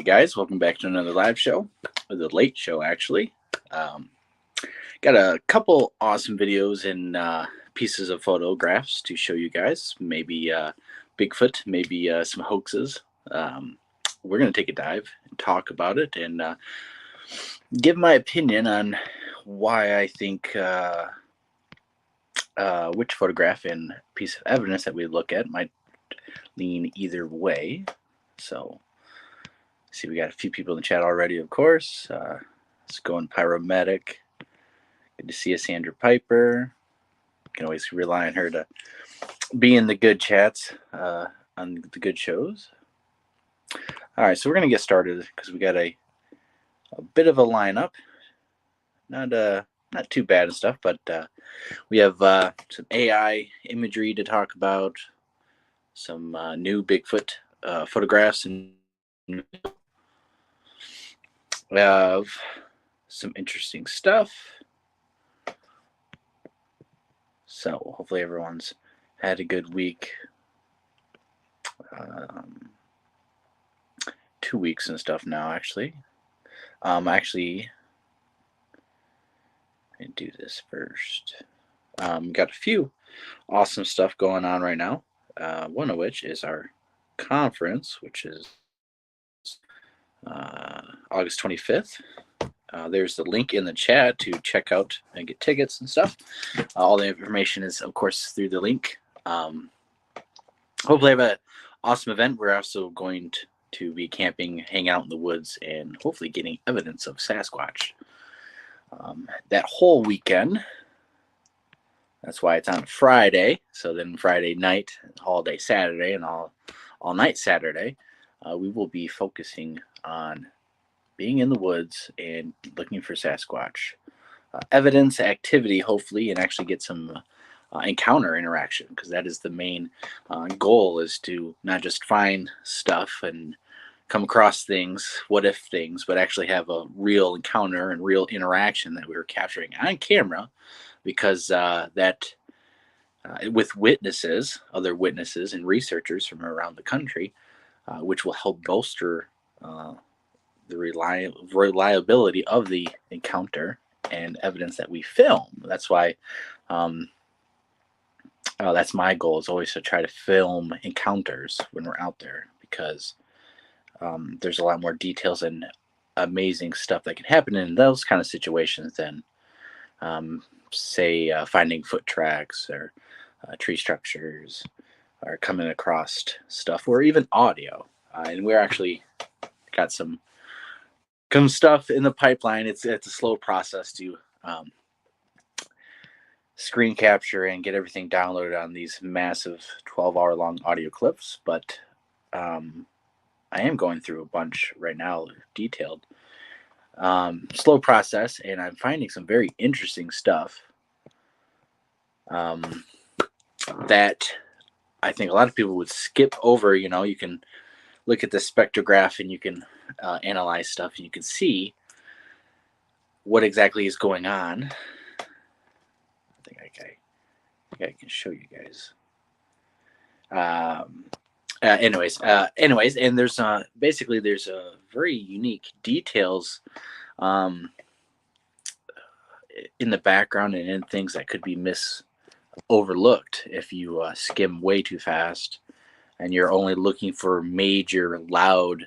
guys, welcome back to another live show, or the late show actually. Um, got a couple awesome videos and pieces of photographs to show you guys. Maybe Bigfoot, maybe some hoaxes. We're going to take a dive and talk about it and give my opinion on why I think which photograph and piece of evidence that we look at might lean either way. So, see, we got a few people in the chat already, of course. Let's go in Pyromatic. Good to see you, Sandra Piper. You can always rely on her to be in the good chats on the good shows. All right, so we're going to get started because we got a bit of a lineup. Not too bad and stuff, but we have some AI imagery to talk about, some new Bigfoot photographs, and we have some interesting stuff. So hopefully everyone's had a good week. 2 weeks and stuff now, actually. Actually, let me do this first. Got a few awesome stuff going on right now. One of which is our conference, which is August 25th. There's the link in the chat to check out and get tickets and stuff. All the information is, of course, through the link. Hopefully, have an awesome event. We're also going to be camping, hang out in the woods, and hopefully getting evidence of Sasquatch. That whole weekend. That's why it's on Friday. So then Friday night, all day Saturday, and all night Saturday, we will be focusing on being in the woods and looking for Sasquatch. Evidence, activity, hopefully, and actually get some encounter interaction, because that is the main goal, is to not just find stuff and come across things, what if things, but actually have a real encounter and real interaction that we were capturing on camera, because with witnesses, other witnesses and researchers from around the country, which will help bolster the reliability of the encounter and evidence that we film. That's why that's my goal, is always to try to film encounters when we're out there, because there's a lot more details and amazing stuff that can happen in those kind of situations than say finding foot tracks or tree structures or coming across stuff, or even audio. And we're actually got some stuff in the pipeline. It's a slow process to screen capture and get everything downloaded on these massive 12-hour long audio clips, but I am going through a bunch right now, detailed. Slow process, and I'm finding some very interesting stuff that I think a lot of people would skip over. You know, you can look at the spectrograph and you can analyze stuff, and you can see what exactly is going on. I think I can show you guys. Anyways, and there's basically there's a very unique details in the background and in things that could be overlooked if you skim way too fast and you're only looking for major loud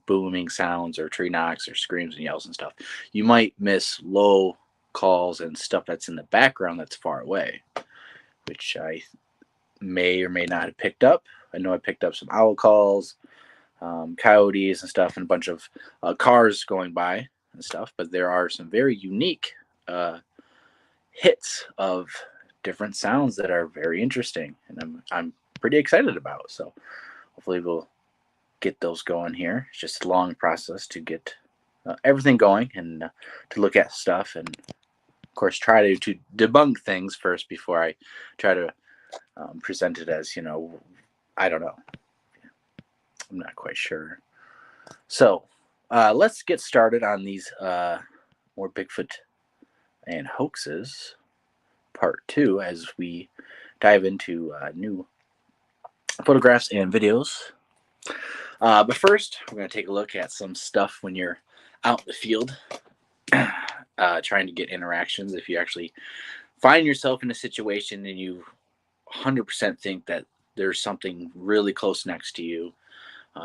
booming sounds or tree knocks or screams and yells and stuff. You might miss low calls and stuff that's in the background that's far away, which I may or may not have picked up. I know I picked up some owl calls, coyotes and stuff, and a bunch of cars going by and stuff, but there are some very unique hits of different sounds that are very interesting, and I'm pretty excited about. So hopefully we'll get those going here. It's just a long process to get everything going and to look at stuff, and of course try to debunk things first before I try to present it as, I don't know. I'm not quite sure. So let's get started on these more Bigfoot and hoaxes part 2, as we dive into new photographs and videos. But first, we're going to take a look at some stuff when you're out in the field trying to get interactions. If you actually find yourself in a situation and you 100% think that there's something really close next to you,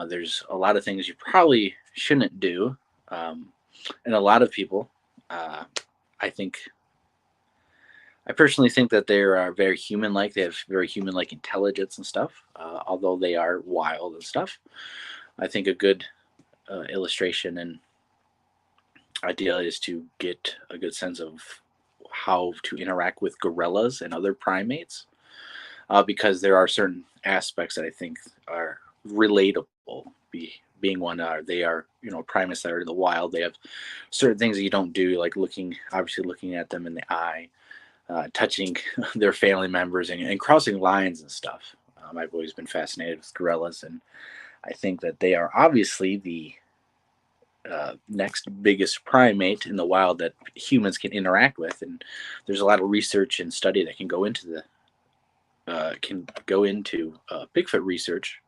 there's a lot of things you probably shouldn't do. And a lot of people, I think, I personally think that they are very human-like. They have very human-like intelligence and stuff, although they are wild and stuff. I think a good illustration and idea is to get a good sense of how to interact with gorillas and other primates, because there are certain aspects that I think are relatable. Being one, they are primates that are in the wild. They have certain things that you don't do, like obviously looking at them in the eye, touching their family members, and crossing lines and stuff. I've always been fascinated with gorillas, and I think that they are obviously the next biggest primate in the wild that humans can interact with. And there's a lot of research and study that can go into Bigfoot research.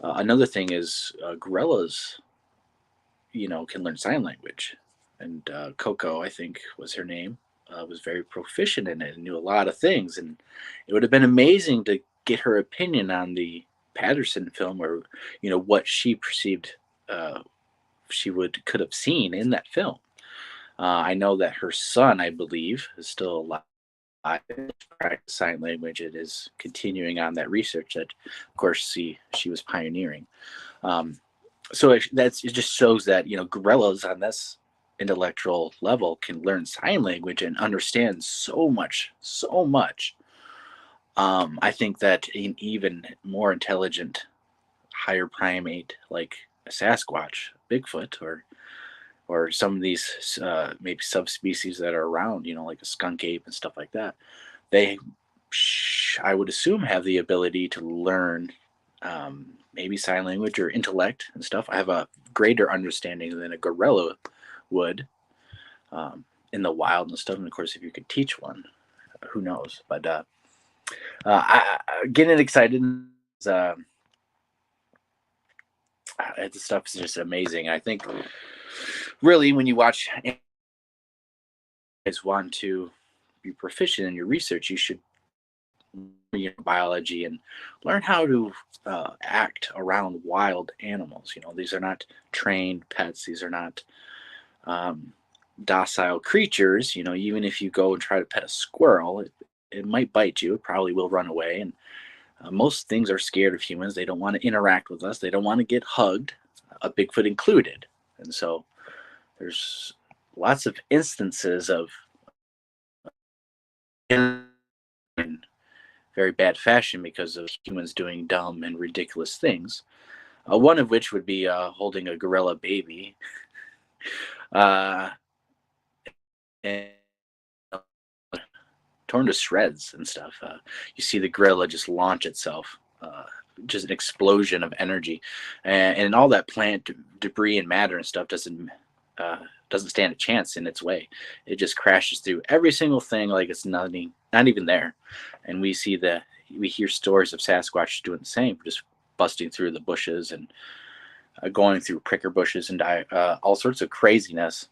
Another thing is gorillas, can learn sign language, and Coco, I think was her name, was very proficient in it and knew a lot of things. And it would have been amazing to get her opinion on the Patterson film, or what she perceived could have seen in that film. I know that her son, I believe, is still alive. Practice sign language. It is continuing on that research that, of course, she was pioneering. So it just shows that gorillas on this intellectual level can learn sign language and understand so much, so much. I think that an even more intelligent, higher primate like a Sasquatch, Bigfoot, or some of these maybe subspecies that are around, like a skunk ape and stuff like that, they, I would assume, have the ability to learn maybe sign language or intellect and stuff. I have a greater understanding than a gorilla would in the wild and stuff. And of course, if you could teach one, who knows? But getting excited. Uh, the stuff is just amazing. I think really when you watch guys want to be proficient in your research, you should biology and learn how to act around wild animals. These are not trained pets. These are not docile creatures. Even if you go and try to pet a squirrel, it might bite you. It probably will run away. And most things are scared of humans. They don't want to interact with us. They don't want to get hugged, a Bigfoot included. And so there's lots of instances of in very bad fashion because of humans doing dumb and ridiculous things. One of which would be holding a gorilla baby. And torn to shreds and stuff. You see the gorilla just launch itself, just an explosion of energy, and all that plant debris and matter and stuff doesn't stand a chance in its way. It just crashes through every single thing like it's nothing, not even there. And we hear stories of Sasquatch doing the same, just busting through the bushes and going through pricker bushes and all sorts of craziness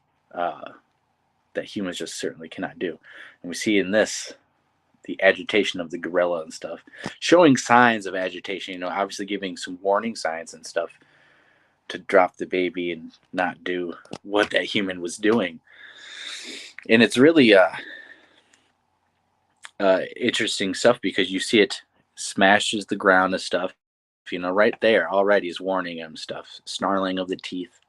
that humans just certainly cannot do. And we see in this the agitation of the gorilla and stuff, showing signs of agitation, obviously giving some warning signs and stuff to drop the baby and not do what that human was doing. And it's really interesting stuff because you see it smashes the ground and stuff, right there already is warning him stuff, snarling of the teeth.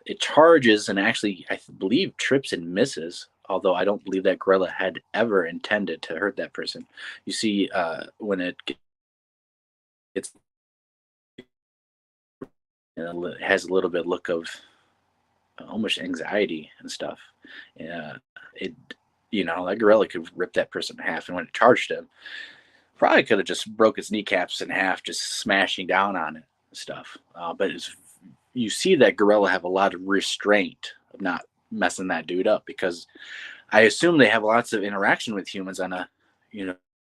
It charges and actually, I believe, trips and misses, although I don't believe that gorilla had ever intended to hurt that person. You see, when it has a little bit look of almost anxiety and stuff. That gorilla could rip that person in half, and when it charged him, probably could have just broke its kneecaps in half, just smashing down on it and stuff. But you see that gorilla have a lot of restraint of not messing that dude up, because I assume they have lots of interaction with humans on a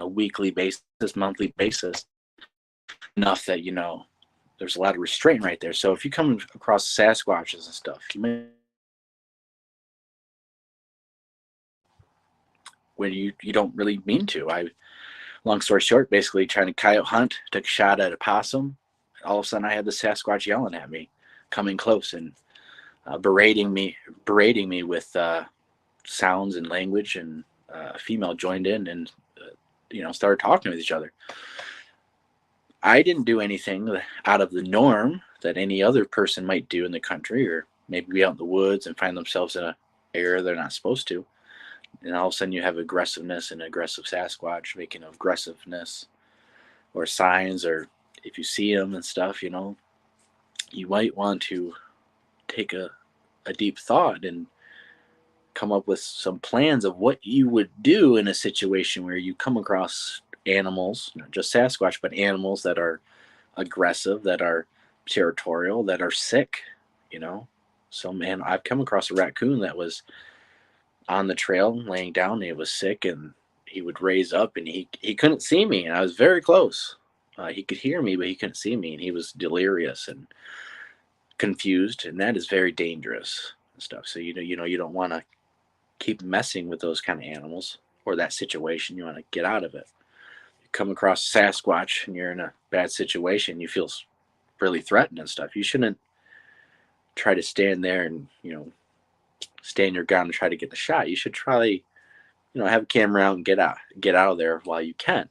weekly basis, monthly basis, enough that there's a lot of restraint right there. So if you come across Sasquatches and stuff, you may, when you don't really mean to. Long story short, basically trying to coyote hunt, took a shot at a possum. All of a sudden, I had the Sasquatch yelling at me, coming close and berating me with sounds and language, and a female joined in and started talking with each other. I didn't do anything out of the norm that any other person might do in the country, or maybe be out in the woods and find themselves in an area they're not supposed to. And all of a sudden, you have aggressiveness and aggressive Sasquatch making aggressiveness or signs, or if you see them and stuff, you might want to take a deep thought and come up with some plans of what you would do in a situation where you come across animals, not just Sasquatch, but animals that are aggressive, that are territorial, that are sick. You know, so man, I've come across a raccoon that was on the trail laying down. And he was sick, and he would raise up, and he couldn't see me, and I was very close. He could hear me, but he couldn't see me, and he was delirious and confused, and that is very dangerous and stuff. So you don't want to keep messing with those kind of animals or that situation. You want to get out of it. You come across Sasquatch and you're in a bad situation, you feel really threatened and stuff. You shouldn't try to stand there and stand your ground and try to get the shot. You should try, have a camera out and get out of there while you can.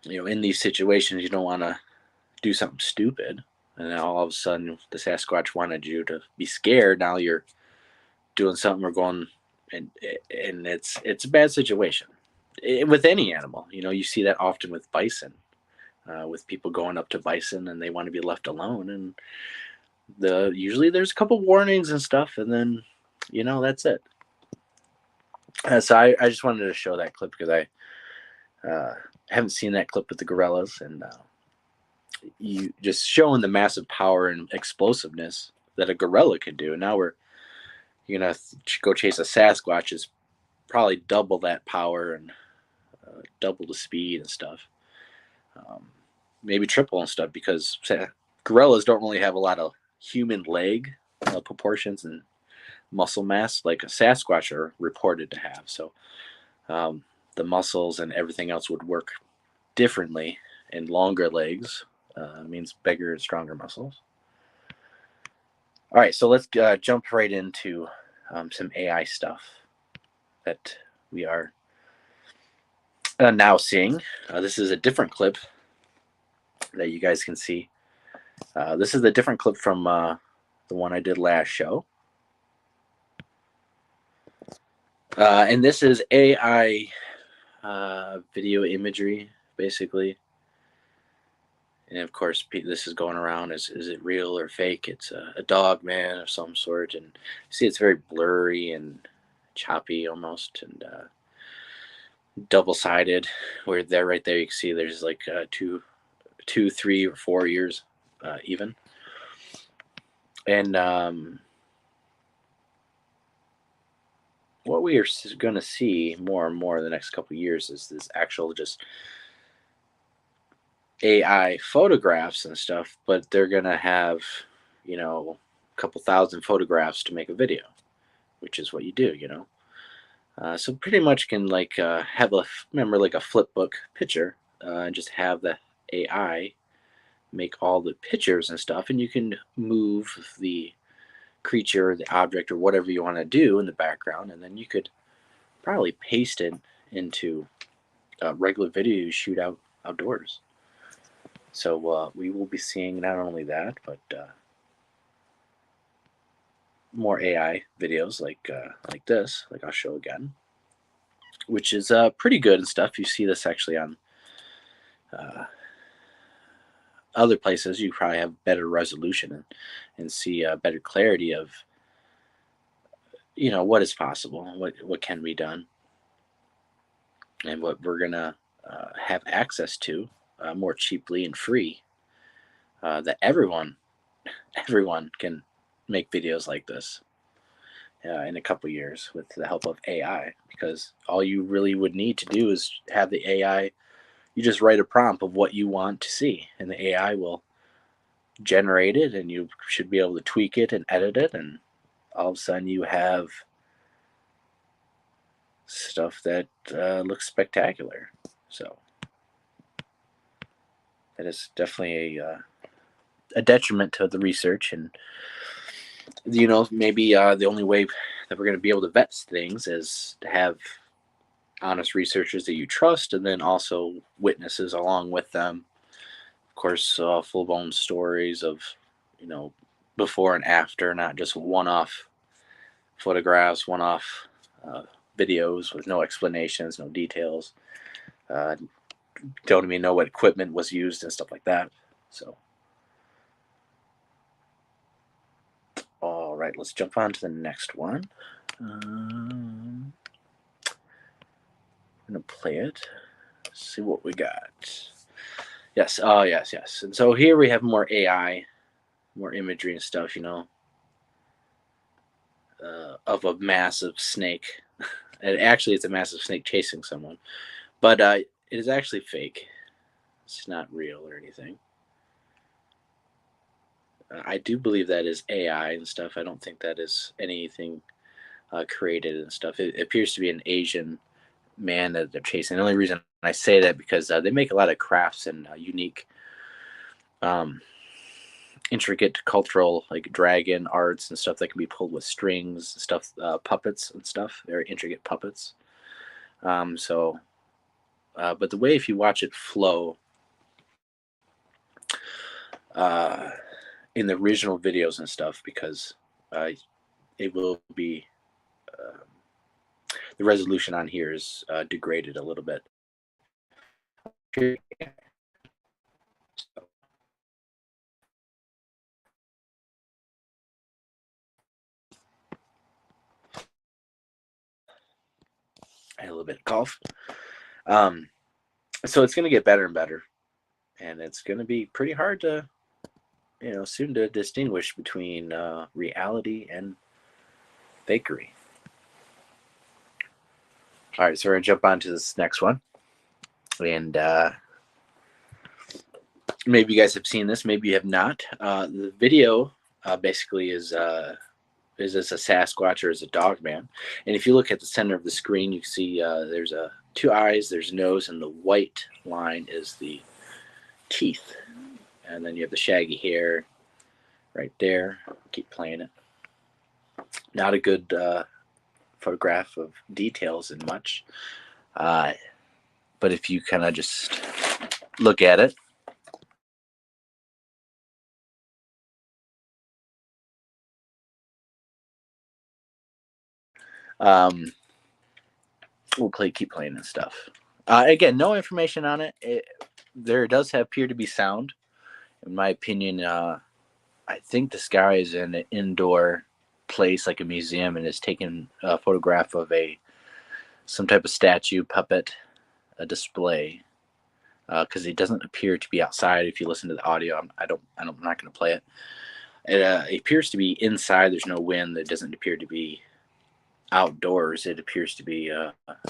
In these situations, you don't want to do something stupid, and then all of a sudden the Sasquatch wanted you to be scared. Now you're doing something or going, and it's a bad situation. With any animal, you see that often with bison, with people going up to bison and they want to be left alone, and usually there's a couple warnings and stuff, and then that's it. So I just wanted to show that clip because I haven't seen that clip with the gorillas, and you just showing the massive power and explosiveness that a gorilla can do. And now you're gonna go chase a Sasquatch is probably double that power and double the speed and stuff. Maybe triple and stuff, because gorillas don't really have a lot of human leg proportions and muscle mass like a Sasquatch are reported to have. So the muscles and everything else would work differently, and longer legs means bigger and stronger muscles. All right, so let's jump right into some AI stuff that we are now seeing. This is a different clip that you guys can see. This is a different clip from the one I did last show. And this is AI video imagery, basically. And of course, this is going around. Is it real or fake? It's a dog man of some sort. And see, it's very blurry and choppy almost, and double-sided. Where right there, you can see there's like 2, 3, or 4 years even. And what we are going to see more and more in the next couple of years is this actual just AI photographs and stuff, but they're going to have, a couple thousand photographs to make a video, which is what you do, So pretty much can have remember like a flip book picture, and just have the AI make all the pictures and stuff, and you can move the creature, the object, or whatever you want to do in the background, and then you could probably paste it into a regular video you shoot outdoors. So we will be seeing not only that, but more AI videos like this, like I'll show again, which is pretty good and stuff. You see this actually on other places. You probably have better resolution and see better clarity of what is possible, what can be done, and what we're gonna have access to more cheaply and free. That everyone can make videos like this in a couple years with the help of AI, because all you really would need to do is have the AI you just write a prompt of what you want to see, and the AI will generate it, and you should be able to tweak it and edit it, and all of a sudden you have stuff that looks spectacular. So that is definitely a detriment to the research, and maybe the only way that we're going to be able to vet things is to have honest researchers that you trust, and then also witnesses along with them. Of course, full-blown stories of before and after, not just one-off photographs, one-off videos with no explanations, no details. Don't even know what equipment was used and stuff like that. So, all right, let's jump on to the next one. I'm gonna play it. See what we got. Yes. Oh, yes. And so here we have more AI, more imagery and stuff. Of a massive snake. And actually, it's a massive snake chasing someone, but it is actually fake. It's not real or anything. I do believe that is AI and stuff. I don't think that is anything created and stuff. It appears to be an Asian man that they're chasing. The only reason I say that because they make a lot of crafts and unique, intricate cultural like dragon arts and stuff that can be pulled with strings, stuff, puppets and stuff. Very intricate puppets. But the way if you watch it flow uh, in the original videos and stuff, because it will be the resolution on here is degraded a little bit. I had a little bit of cough. So it's going to get better and better, and it's going to be pretty hard to, soon to distinguish between reality and fakery. All right, so we're going to jump on to this next one, and maybe you guys have seen this, maybe you have not. The video basically is this a Sasquatch or is a dog man? And if you look at the center of the screen, you can see there's two eyes, there's a nose, and the white line is the teeth. And then you have the shaggy hair right there. Keep playing it. Not a good photograph of details and much. But if you kind of just look at it, keep playing and stuff. Again, no information on it. There does appear to be sound. In my opinion, I think this guy is in an indoor place like a museum and is taking a photograph of some type of statue, puppet, a display. Because it doesn't appear to be outside. If you listen to the audio, I'm not going to play it. It appears to be inside. There's no wind. It doesn't appear to be outdoors. It appears to be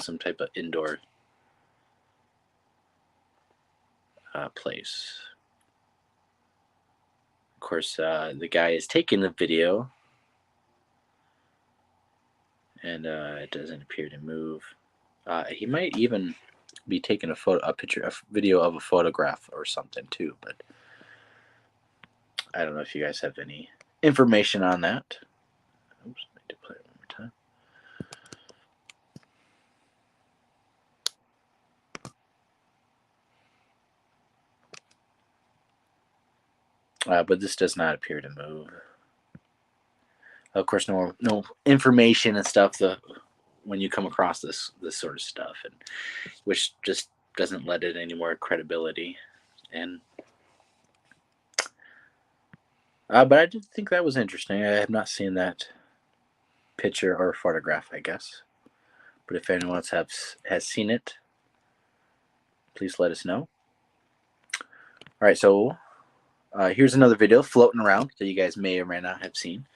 some type of indoor place. Of course, the guy is taking the video, and it doesn't appear to move. He might even be taking a video of a photograph or something too, but I don't know if you guys have any information on that. Oops, I need to play it one more time. But this does not appear to move. Of course, no information and stuff. When you come across this sort of stuff, and which just doesn't let it any more credibility. And but I did think that was interesting. I have not seen that picture or photograph, I guess. But if anyone else has seen it, please let us know. All right, so here's another video floating around that you guys may or may not have seen.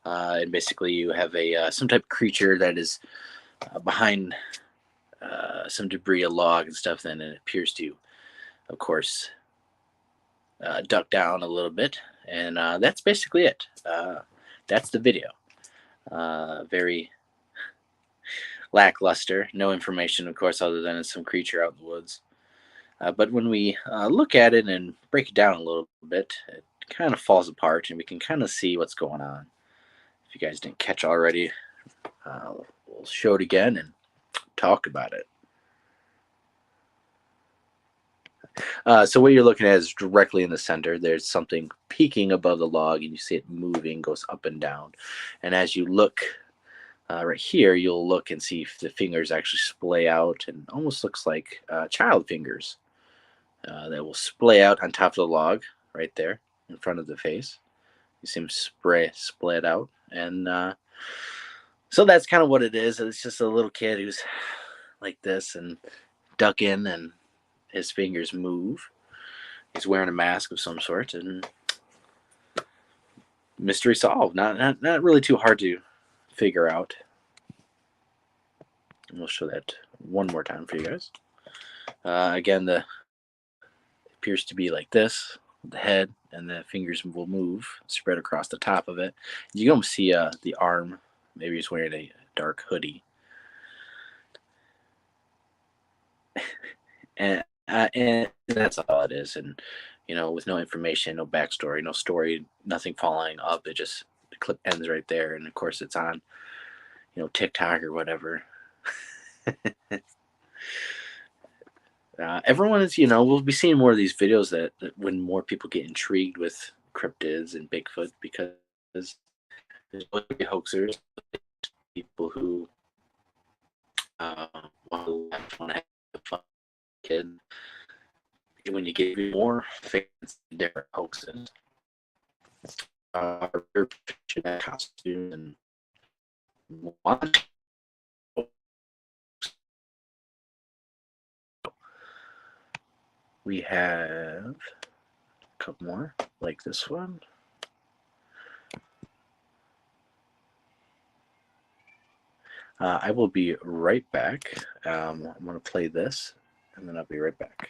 And basically, you have some type of creature that is behind some debris, a log and stuff. Then it appears to of course, duck down a little bit, and that's basically it. That's the video. Very lackluster. No information, of course, other than it's some creature out in the woods. But when we look at it and break it down a little bit, it kind of falls apart, and we can kind of see what's going on. If you guys didn't catch already, we'll show it again and talk about it. So what you're looking at is directly in the center. There's something peeking above the log, and you see it moving, goes up and down. And as you look right here, you'll look and see if the fingers actually splay out, and almost looks like child fingers that will splay out on top of the log right there in front of the face. You see them split out, and so that's kind of what it is. It's just a little kid who's like this and ducking, and his fingers move. He's wearing a mask of some sort, and mystery solved. Not really too hard to figure out. And we'll show that one more time for you guys. Again, the appears to be like this, the head, and the fingers will move, spread across the top of it. You can almost see the arm. Maybe he's wearing a dark hoodie. And that's all it is. And with no information, no backstory, no story, nothing following up. It just, the clip ends right there. And of course, it's on TikTok or whatever. Everyone is, we'll be seeing more of these videos that when more people get intrigued with cryptids and Bigfoot, because there's hoaxers, people who want to have fun. Kid, when you get more fans, different hoaxes, costume and one. We have a couple more like this one. I will be right back. I'm going to play this, and then I'll be right back.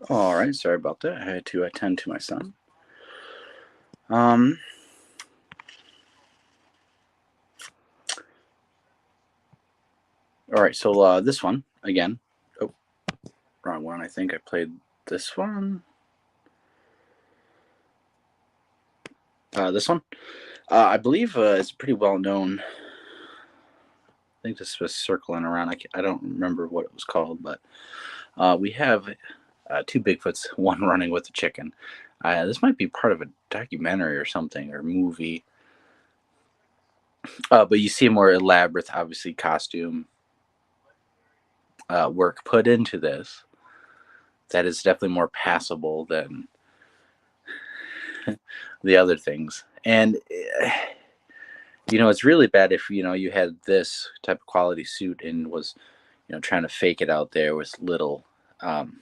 All right, sorry about that. I had to attend to my son. All right, so this one again. Oh, wrong one. I think I played this one. This one, I believe, is pretty well known. I think this was circling around. I don't remember what it was called, but we have two Bigfoots, one running with a chicken. This might be part of a documentary or something, or movie. But you see more elaborate, obviously, costume work put into this. That is definitely more passable than the other things. And it's really bad if you had this type of quality suit and was trying to fake it out there with little um,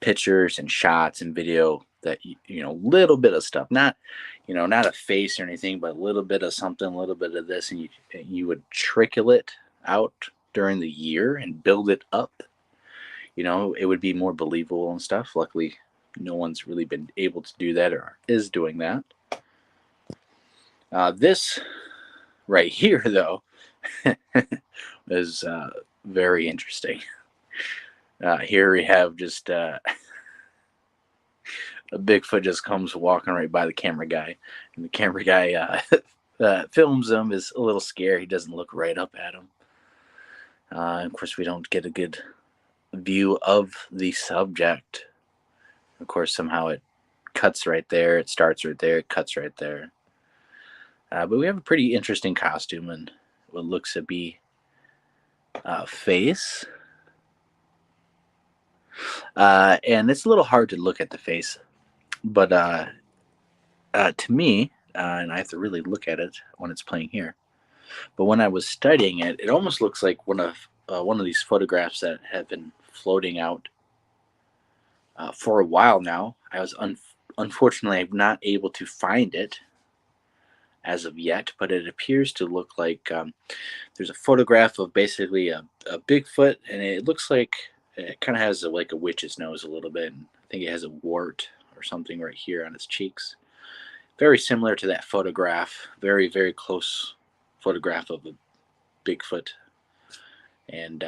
pictures and shots and video that little bit of stuff, not a face or anything, but a little bit of something, a little bit of this, and you would trickle it out during the year and build it up. It would be more believable and stuff. Luckily, no one's really been able to do that or is doing that. This right here, though, is very interesting. Here we have just a Bigfoot just comes walking right by the camera guy, and the camera guy films him. Is a little scared. He doesn't look right up at him. Of course, we don't get a good view of the subject. Of course, somehow it cuts right there. It starts right there. It cuts right there. But we have a pretty interesting costume and what looks to be face. And it's a little hard to look at the face, but to me, and I have to really look at it when it's playing here. But when I was studying it, it almost looks like one of these photographs that have been floating out for a while now. I was unfortunately not able to find it as of yet, but it appears to look like there's a photograph of basically a Bigfoot, and it looks like it kind of has like a witch's nose a little bit. And I think it has a wart or something right here on its cheeks. Very similar to that photograph. Very, very close photograph of a Bigfoot. And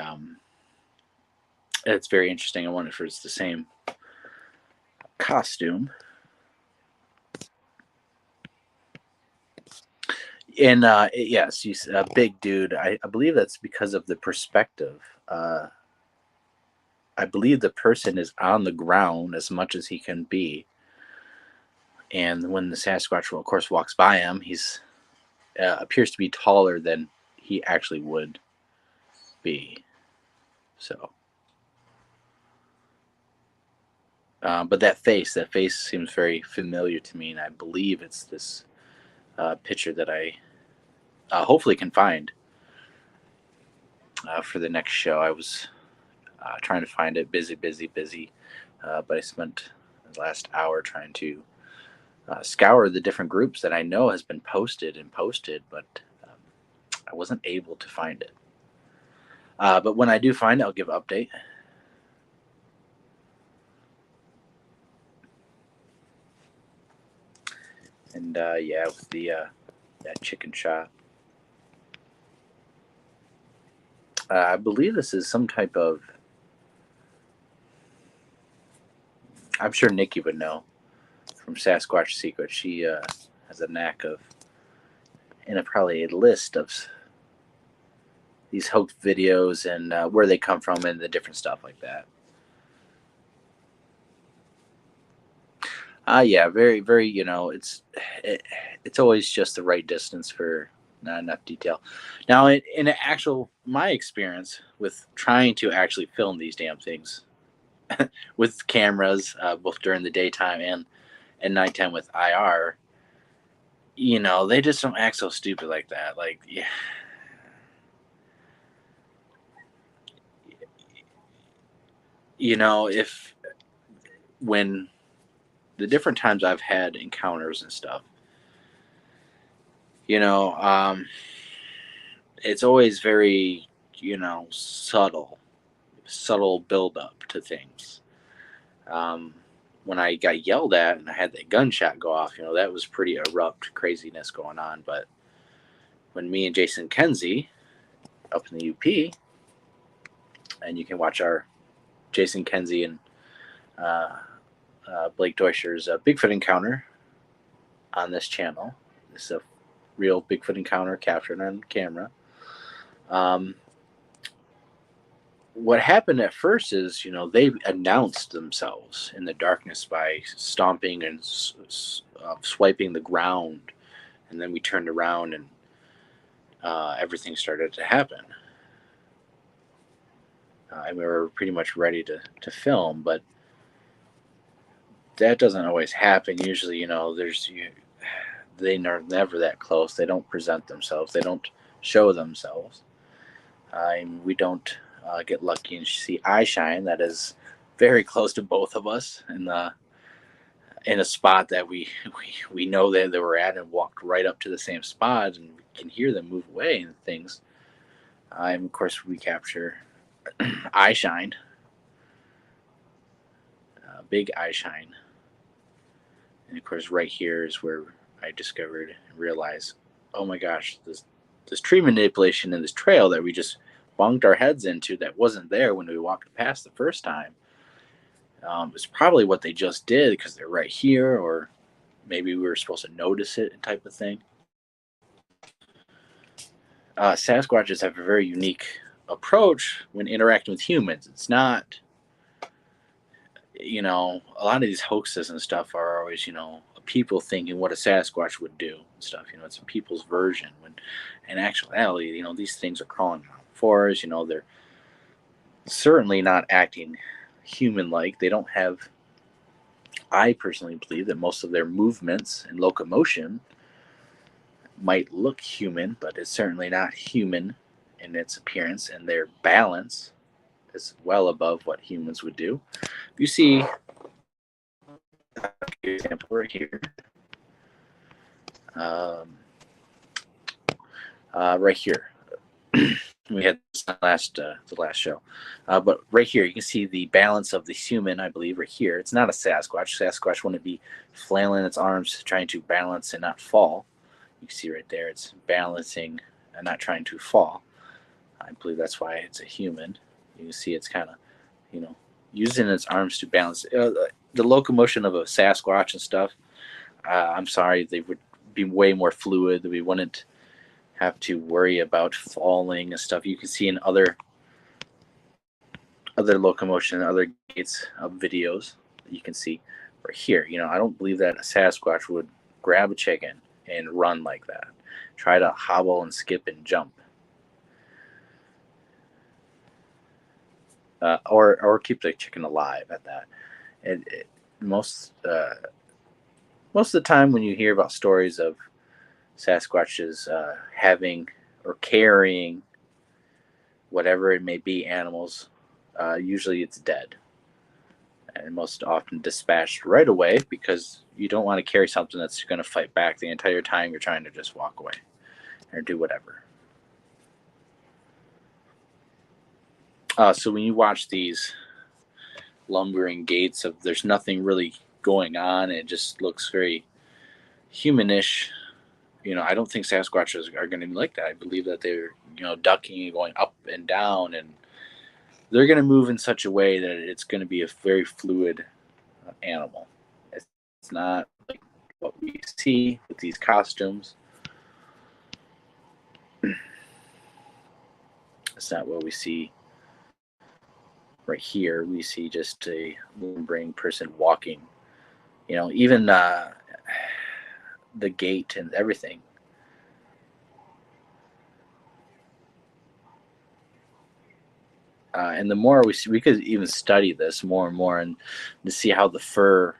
it's very interesting. I wonder if it's the same costume. And yes, he's a big dude. I believe that's because of the perspective. I believe the person is on the ground as much as he can be. And when the Sasquatch, of course, walks by him, he's appears to be taller than he actually would be. So, but that face seems very familiar to me, and I believe it's this picture that I hopefully can find for the next show. I was trying to find it, busy, but I spent the last hour trying to scour the different groups that I know has been posted, but I wasn't able to find it. But when I do find it, I'll give an update. And yeah, with the that chicken shot. I believe this is some type of. I'm sure Nikki would know from Sasquatch Secret. She has a knack of, and probably a list of these hoax videos and where they come from and the different stuff like that. Yeah, very, very. It's always just the right distance for not enough detail. Now, in my experience with trying to actually film these damn things with cameras, both during the daytime and nighttime with IR, they just don't act so stupid like that. Like, yeah. If when the different times I've had encounters and stuff, it's always very, subtle build up to things. When I got yelled at and I had that gunshot go off, that was pretty abrupt craziness going on. But when me and Jason Kenzie up in the UP, and you can watch our Jason Kenzie and Blake Deuscher's Bigfoot encounter on this channel. This is a real Bigfoot encounter captured on camera. what happened at first is, they announced themselves in the darkness by stomping and swiping the ground, and then we turned around and everything started to happen. And we were pretty much ready to film, but that doesn't always happen. Usually, they are never that close. They don't present themselves. They don't show themselves. We don't get lucky and see eye shine. That is very close to both of us in a spot that we know that they were at and walked right up to the same spot, and we can hear them move away and things. And of course, we capture eye shine, big eye shine. And of course, right here is where I discovered and realized, oh my gosh, this tree manipulation in this trail that we just bunked our heads into that wasn't there when we walked past the first time. It's probably what they just did because they're right here, or maybe we were supposed to notice it, type of thing. Sasquatches have a very unique approach when interacting with humans. It's not, a lot of these hoaxes and stuff are always, people thinking what a Sasquatch would do and stuff. It's a people's version. When, in actuality, these things are crawling around forests. They're certainly not acting human-like. They don't have. I personally believe that most of their movements and locomotion might look human, but it's certainly not human in its appearance, and their balance is well above what humans would do. You see, example right here. Right here. We had the last show, but right here you can see the balance of the human. I believe right here, it's not a Sasquatch. Sasquatch wouldn't be flailing its arms trying to balance and not fall. You can see right there, it's balancing and not trying to fall. I believe that's why it's a human. You can see it's kind of, using its arms to balance. The locomotion of a Sasquatch and stuff. I'm sorry, they would be way more fluid. We wouldn't have to worry about falling and stuff. You can see in other locomotion, other gates of videos that you can see right here. I don't believe that a Sasquatch would grab a chicken and run like that. Try to hobble and skip and jump. Or keep the chicken alive at that. And most of the time when you hear about stories of Sasquatches having or carrying whatever it may be animals, usually it's dead, and most often dispatched right away, because you don't want to carry something that's going to fight back the entire time you're trying to just walk away or do whatever. So when you watch these lumbering gaits of there's nothing really going on, it just looks very humanish. I don't think Sasquatches are going to be like that. I believe that they're, ducking and going up and down, and they're going to move in such a way that it's going to be a very fluid animal. It's not like what we see with these costumes. It's not what we see right here. We see just a lumbering person walking. Even the gait and everything. And the more we could even study this more and more, and to see how the fur,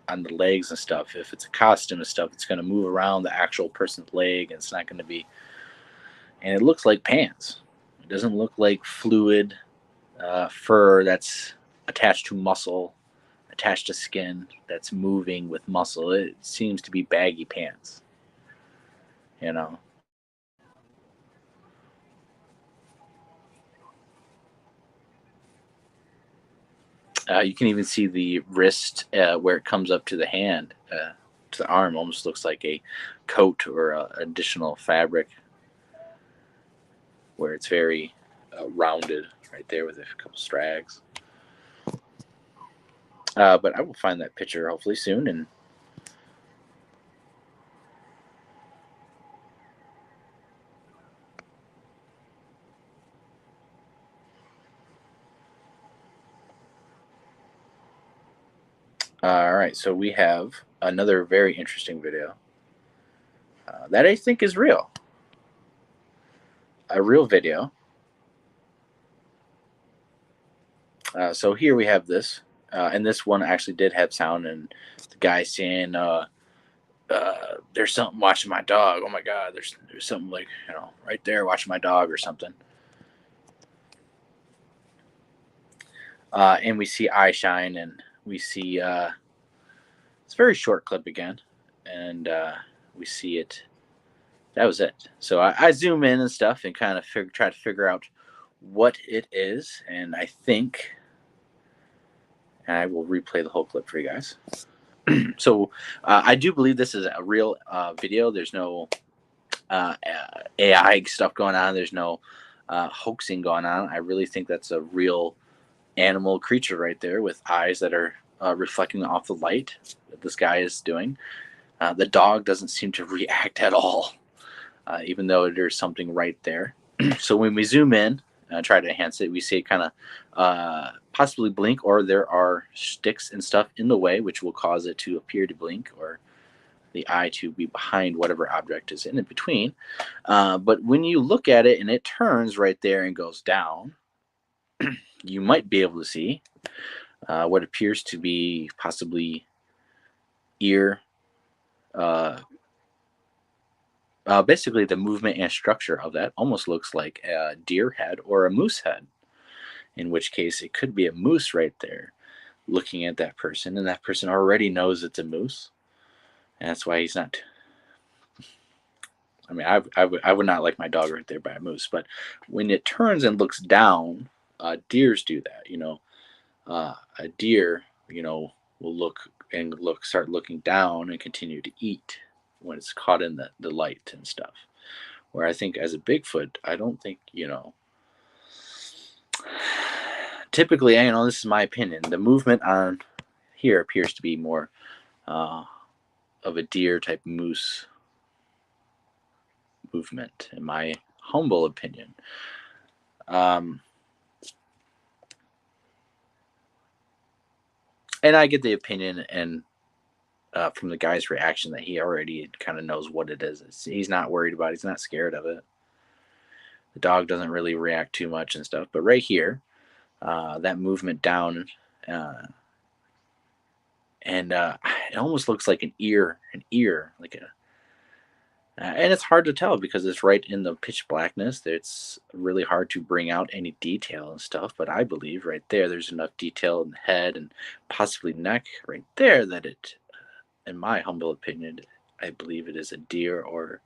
on the legs and stuff, if it's a costume and stuff, it's going to move around the actual person's leg, and it's not going to be. And it looks like pants. It doesn't look like fluid fur that's attached to muscle, attached to skin, that's moving with muscle. It seems to be baggy pants. You can even see the wrist where it comes up to the hand, to the arm. Almost looks like a coat or additional fabric, where it's very rounded right there with a couple strags. But I will find that picture hopefully soon, and All right, so we have another very interesting video that I think is real. A real video. So here we have this, and this one actually did have sound, and the guy saying, "There's something watching my dog. Oh my God, there's something like right there watching my dog or something." And we see eye shine, and we see it's a very short clip again, and we see it. That was it. So I zoom in and stuff, and kind of try to figure out what it is, and I think. And I will replay the whole clip for you guys. So I do believe this is a real video. There's no AI stuff going on. There's no hoaxing going on. I really think that's a real animal creature right there with eyes that are reflecting off the light that this guy is doing. The dog doesn't seem to react at all, even though there's something right there. So when we zoom in and try to enhance it, we see it kind of possibly blink, or there are sticks and stuff in the way, which will cause it to appear to blink, or the eye to be behind whatever object is in between. But when you look at it and it turns right there and goes down, you might be able to see what appears to be possibly ear. Uh, Basically, the movement and structure of that almost looks like a deer head or a moose head, in which case it could be a moose right there looking at that person, and that person already knows it's a moose. And that's why he's not. I mean, I would not like my dog right there by a moose, but when it turns and looks down, deers do that. A deer, will start looking down and continue to eat when it's caught in the light and stuff. Where I think as a Bigfoot, I don't think, typically, this is my opinion, the movement on here appears to be more uh, of a deer type moose movement, in my humble opinion. Um, and I get the opinion and from the guy's reaction that he already kind of knows what it is. He's not worried about it. He's not scared of it. The dog doesn't really react too much and stuff. But right here, that movement down, uh, and it almost looks like an ear, like a. And it's hard to tell because it's right in the pitch blackness. It's really hard to bring out any detail and stuff. But I believe right there's enough detail in the head and possibly neck right there that it, in my humble opinion, I believe it is a deer or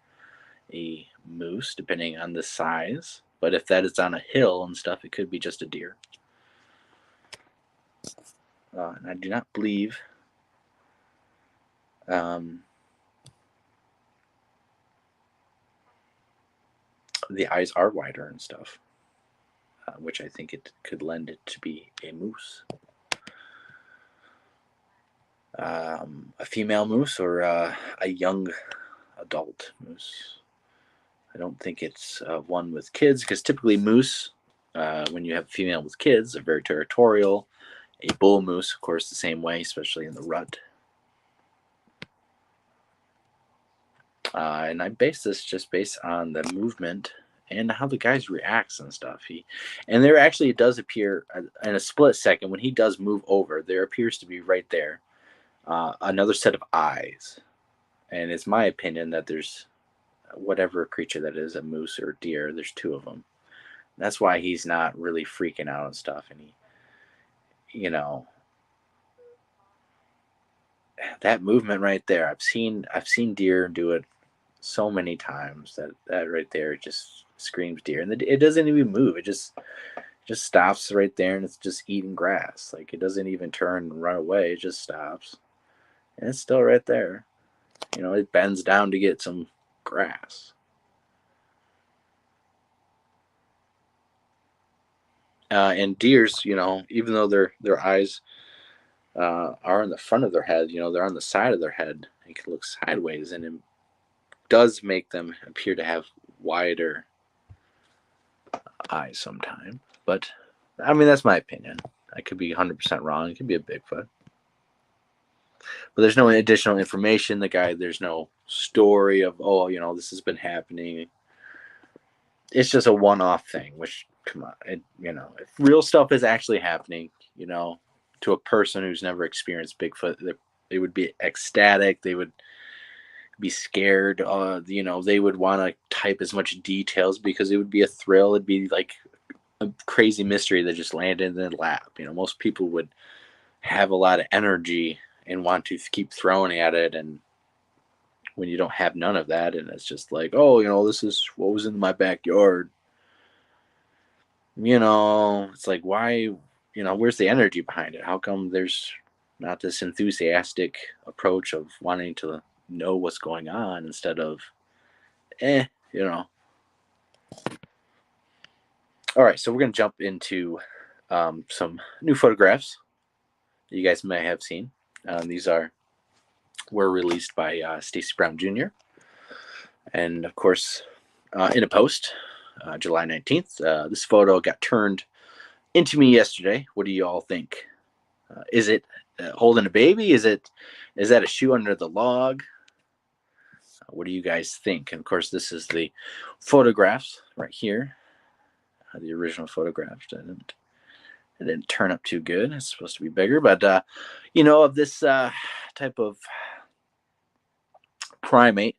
a moose, depending on the size. But if that is on a hill and stuff, it could be just a deer. And I do not believe the eyes are wider and stuff, which I think it could lend it to be a moose. A female moose or a young adult moose. I don't think it's one with kids because typically moose, when you have a female with kids, are very territorial. A bull moose, of course, the same way, especially in the rut. And I base this just based on the movement and how the guy reacts and stuff. And there actually it does appear in a split second when he does move over. There appears to be right there another set of eyes, and it's my opinion that there's whatever creature that is, a moose or a deer. There's two of them. That's why he's not really freaking out and stuff. And you know, that movement right there. I've seen deer do it so many times that right there just screams deer, and it doesn't even move. It just stops right there, and it's just eating grass. Like it doesn't even turn and run away. It just stops, and it's still right there. It bends down to get some grass. And deers, even though their eyes are in the front of their head, they're on the side of their head. They can look sideways, and it does make them appear to have wider eyes sometimes. But I mean, that's my opinion. I could be 100% wrong. It could be a Bigfoot. but there's no additional information. There's no story of, oh, this has been happening. It's just a one-off thing. Which, come on, if real stuff is actually happening, to a person who's never experienced Bigfoot, they would be ecstatic. They would be scared. They would want to type as much details because it would be a thrill. It'd be like a crazy mystery that just landed in their lap. Most people would have a lot of energy and want to keep throwing at it. And when you don't have none of that, and it's just like, oh, this is what was in my backyard. It's like, why, where's the energy behind it? How come there's not this enthusiastic approach of wanting to know what's going on instead of, eh, you know. All right, so we're going to jump into some new photographs you guys may have seen. These were released by Stacy Brown Jr. And of course, in a post, July 19th, this photo got turned into me yesterday. What do you all think? Is it holding a baby? Is that a shoe under the log? What do you guys think? And of course, this is the photographs right here. The original photographs it didn't turn up too good. It's supposed to be bigger, but of this type of primate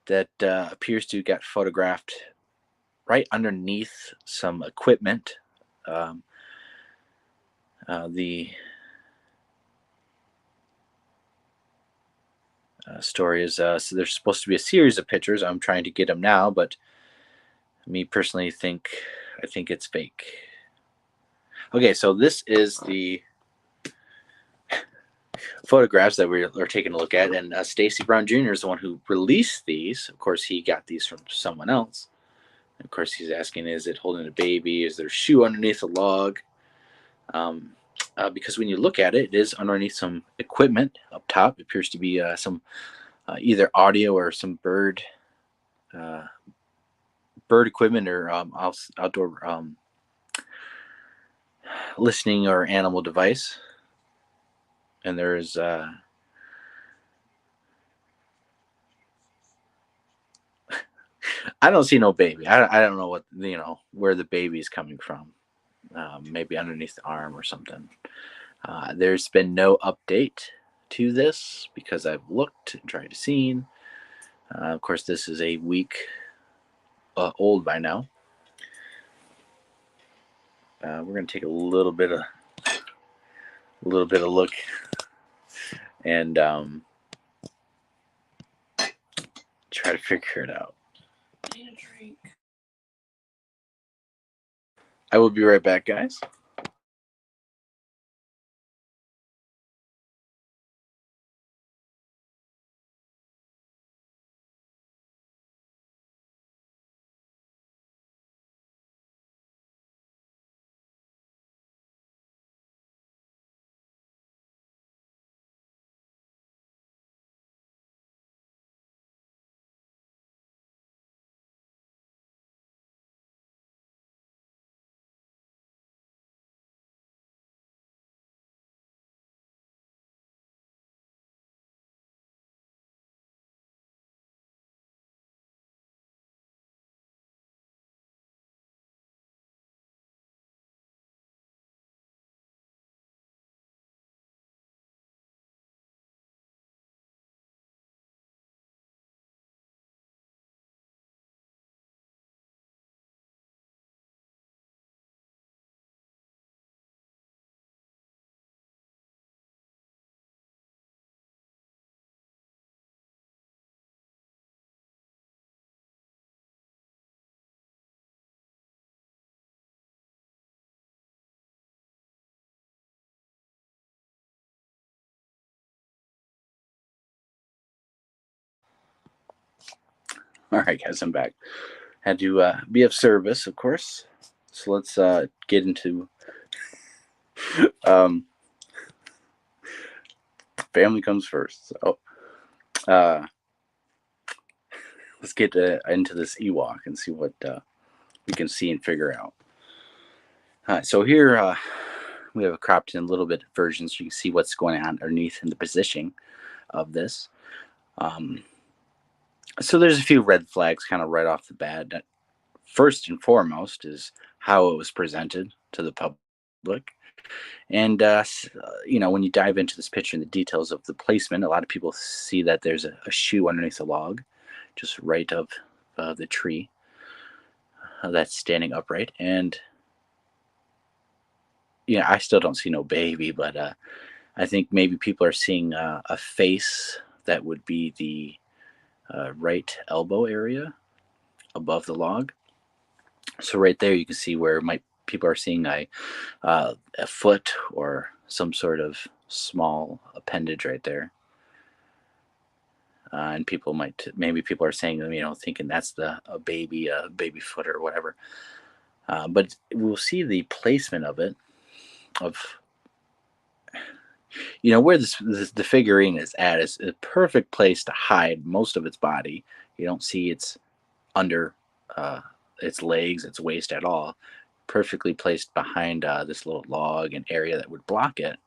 that appears to get photographed right underneath some equipment. The story is so there's supposed to be a series of pictures. I'm trying to get them now, but me personally I think it's fake. Okay, so this is the photographs that we're taking a look at, and Stacy Brown Jr. is the one who released these. Of course, he got these from someone else. And of course, he's asking, is it holding a baby? Is there a shoe underneath a log? Because when you look at it, it is underneath some equipment up top. It appears to be some either audio or some bird equipment or outdoor listening or animal device. And there's I don't see no baby. I don't know what where the baby's coming from. Maybe underneath the arm or something. There's been no update to this because I've looked and tried to see. Of course, this is a week old by now. We're gonna take a little bit of look and try to figure it out. I will be right back, guys. All right, guys, I'm back. Had to be of service, of course. So let's get into family comes first. So let's get into this Ewok and see what we can see and figure out. So here We have a cropped in a little bit version so you can see what's going on underneath in the positioning of this. Um, so there's a few red flags kind of right off the bat. First and foremost is how it was presented to the public. And, when you dive into this picture and the details of the placement, a lot of people see that there's a shoe underneath the log, just right of the tree that's standing upright. And, I still don't see no baby, but I think maybe people are seeing a face that would be the right elbow area above the log. So right there, you can see where people are seeing a foot or some sort of small appendage right there. And people are saying, thinking that's a baby foot or whatever. But we'll see the placement of it, of where the figurine is at is a perfect place to hide most of its body. You don't see its under its legs, its waist at all. Perfectly placed behind this little log and area that would block it.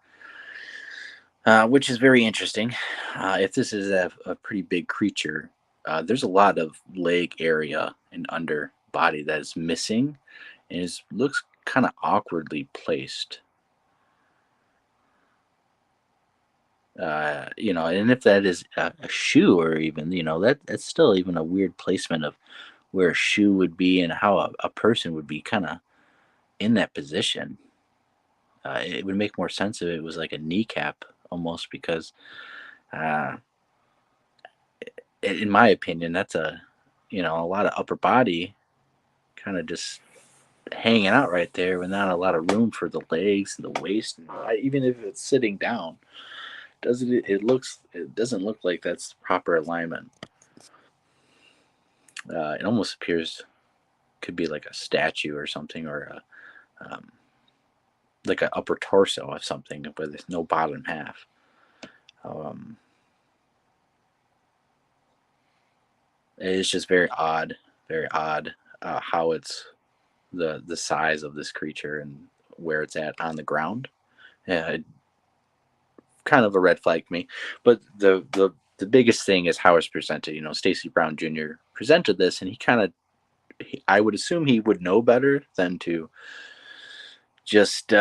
Which is very interesting. If this is a pretty big creature, there's a lot of leg area and under body that is missing, and looks kind of awkwardly placed. And if that is a shoe, or even that's still even a weird placement of where a shoe would be and how a person would be kind of in that position. It would make more sense if it was like a kneecap almost, because uh, in my opinion, that's a lot of upper body kind of just hanging out right there with not a lot of room for the legs and the waist. And even if it's sitting down, it doesn't look like that's proper alignment. It almost appears could be like a statue or something, or like an upper torso of something where there's no bottom half. Um, it's just very odd how it's the size of this creature and where it's at on the ground. Yeah, kind of a red flag to me. But the biggest thing is how it's presented. Stacy Brown Jr. presented this, and I would assume he would know better than to just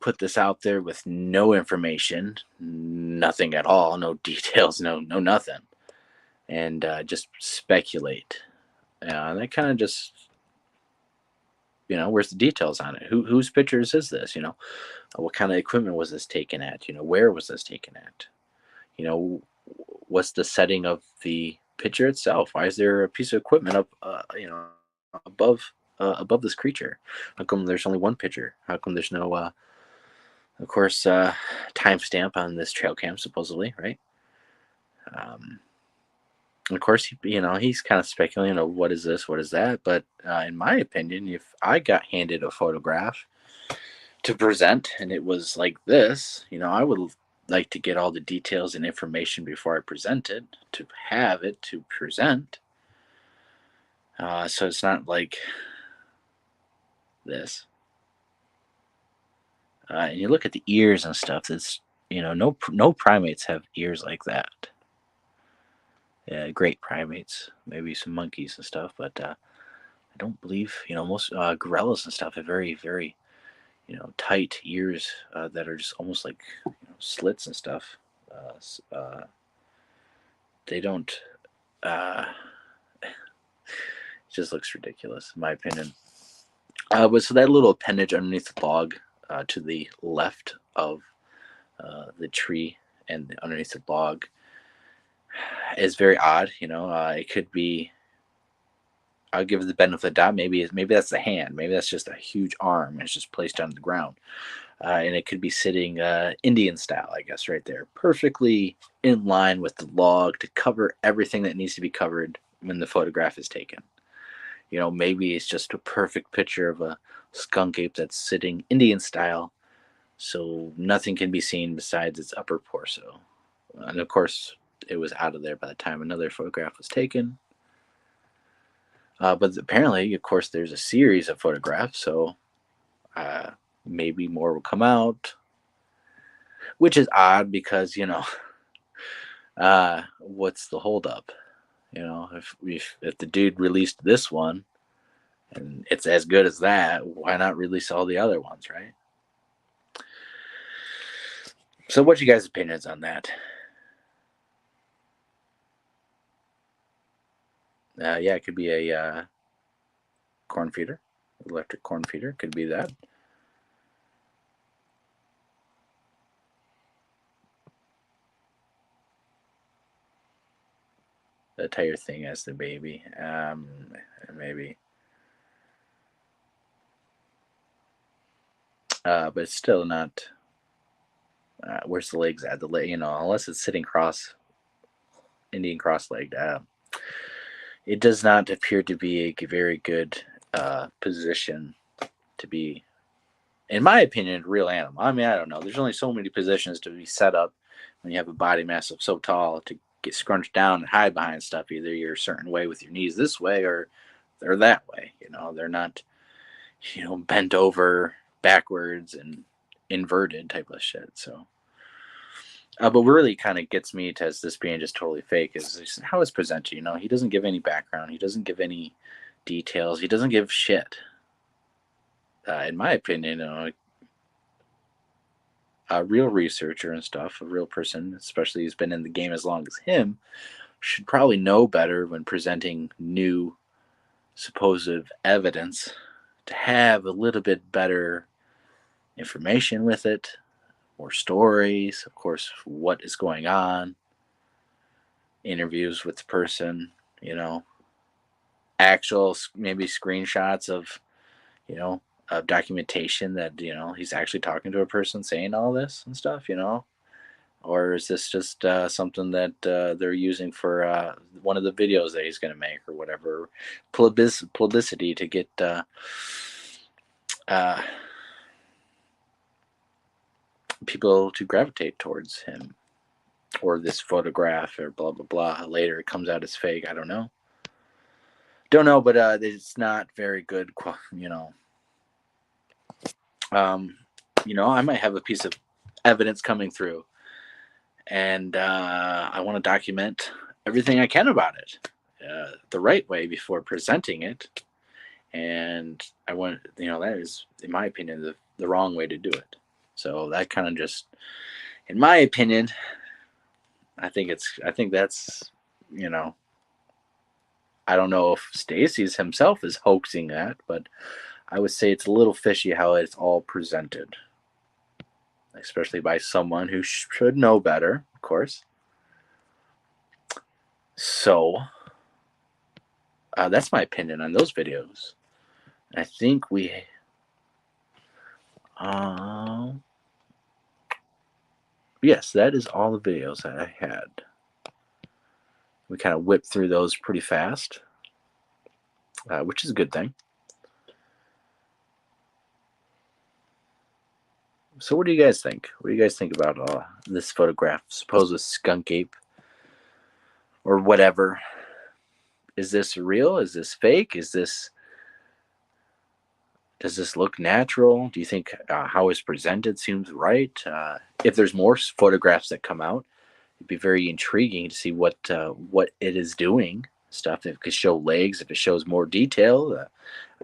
put this out there with no information, nothing at all, no details, no nothing, and just speculate. That kind of just, where's the details on it? Whose pictures is this? What kind of equipment was this taken at? Where was this taken at? What's the setting of the picture itself? Why is there a piece of equipment up, above this creature? How come there's only one picture? How come there's no, of course, timestamp on this trail cam supposedly, right? Of course, he's kind of speculating, what is this, what is that? But in my opinion, if I got handed a photograph to present and it was like this, I would like to get all the details and information before I present it, to have it to present. So it's not like this. And you look at the ears and stuff. It's no primates have ears like that. Yeah, great primates, maybe some monkeys and stuff, but I don't believe most gorillas and stuff have very very tight ears that are just almost like slits and stuff. They don't. It just looks ridiculous, in my opinion. But so that little appendage underneath the log to the left of the tree and underneath the log is very odd. It could be. I'll give it the benefit of the doubt. Maybe that's the hand. Maybe that's just a huge arm and it's just placed on the ground. And it could be sitting Indian style, I guess, right there, perfectly in line with the log to cover everything that needs to be covered when the photograph is taken. Maybe it's just a perfect picture of a skunk ape that's sitting Indian style, so nothing can be seen besides its upper torso. And of course, it was out of there by the time another photograph was taken. But apparently, of course, there's a series of photographs, so maybe more will come out, which is odd because, what's the holdup? If the dude released this one and it's as good as that, why not release all the other ones, right? So, what's your guys' opinions on that? Yeah, it could be a corn feeder, electric corn feeder. Could be that. The entire thing as the baby. Maybe. But it's still not. Where's the legs at? Unless it's sitting Indian cross-legged. It does not appear to be a very good position to be, in my opinion, a real animal. I mean, I don't know. There's only so many positions to be set up when you have a body mass of so tall to get scrunched down and hide behind stuff. Either you're a certain way with your knees this way or they're that way. They're not, bent over backwards and inverted type of shit. So, but what really kind of gets me to this being just totally fake is how it's presented. He doesn't give any background. He doesn't give any details. He doesn't give shit. In my opinion, a real researcher and stuff, a real person, especially who's been in the game as long as him, should probably know better when presenting new supposed evidence to have a little bit better information with it, more stories, of course, what is going on, interviews with the person, actual maybe screenshots of, of documentation that, he's actually talking to a person saying all this and stuff, or is this just something that they're using for one of the videos that he's going to make or whatever, publicity to get uh, people to gravitate towards him or this photograph or blah blah blah. Later it comes out as fake. I don't know, but it's not very good. I might have a piece of evidence coming through, and I want to document everything I can about it the right way before presenting it. And I want, that is, in my opinion, the wrong way to do it. So that kind of just, in my opinion, I think that's, I don't know if Stacy's himself is hoaxing that, but I would say it's a little fishy how it's all presented, especially by someone who should know better, of course. So that's my opinion on those videos. I think we. Yes, that is all the videos that I had. We kind of whipped through those pretty fast, which is a good thing. So what do you guys think? What do you guys think about this photograph, supposed skunk ape or whatever? Is this real? Is this fake? Does this look natural? Do you think how it's presented seems right? If there's more photographs that come out, it'd be very intriguing to see what it is doing. Stuff, if it could show legs, if it shows more detail,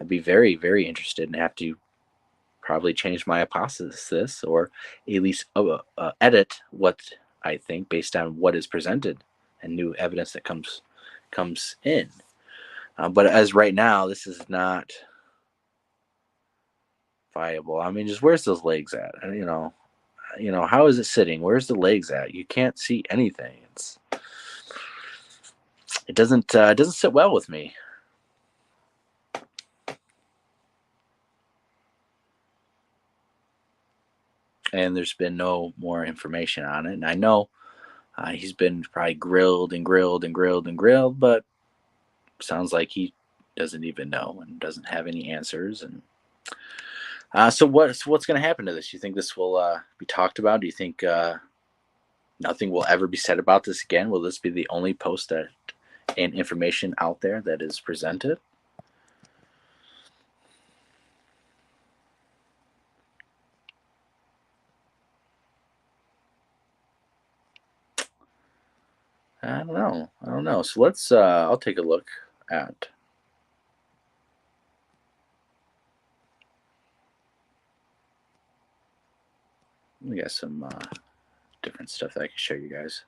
I'd be very, very interested and have to probably change my hypothesis or at least edit what I think based on what is presented and new evidence that comes in. But as right now, this is not viable. I mean, just where's those legs at? How is it sitting? Where's the legs at? You can't see anything. It doesn't sit well with me. And there's been no more information on it. And I know he's been probably grilled and grilled and grilled and grilled, but sounds like he doesn't even know and doesn't have any answers. And so what's going to happen to this? You think this will be talked about? Do you think nothing will ever be said about this again? Will this be the only post and information out there that is presented? I don't know. I don't know. So let's. I'll take a look at. We got some different stuff that I can show you guys.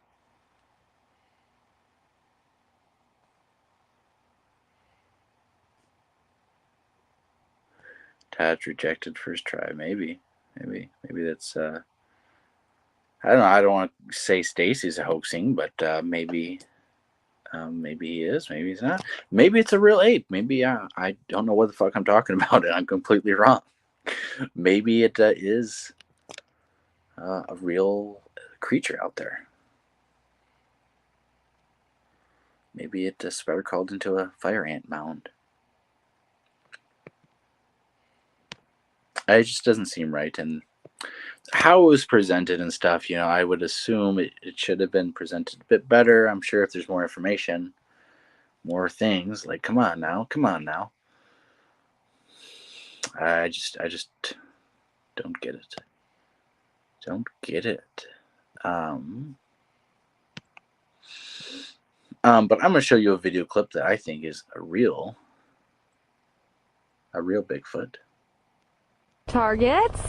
Todd rejected first try. Maybe that's. I don't know. I don't want to say Stacy's a hoaxing, but maybe maybe he is. Maybe he's not. Maybe it's a real ape. Maybe I don't know what the fuck I'm talking about, and I'm completely wrong. Maybe it is a real creature out there. Maybe it spider crawled into a fire ant mound. It just doesn't seem right, and how it was presented and stuff. I would assume it should have been presented a bit better. I'm sure if there's more information, more things, like come on now. I just don't get it. Don't get it. But I'm gonna show you a video clip that I think is a real Bigfoot. Targets.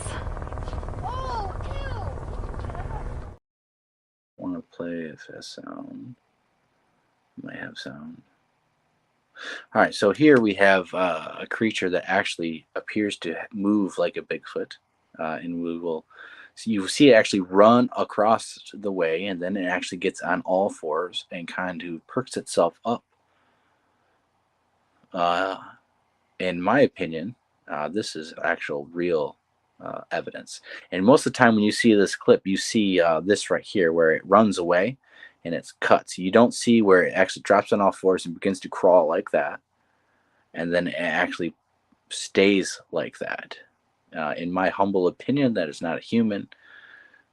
Want to play if that sound might have sound. All right, so here we have a creature that actually appears to move like a Bigfoot, and you see it actually run across the way, and then it actually gets on all fours and kind of perks itself up. In my opinion, this is actual real evidence. And most of the time, when you see this clip, you see this right here where it runs away and it's cuts. You don't see where it actually drops on all fours and begins to crawl like that, and then it actually stays like that. In my humble opinion, that is not a human.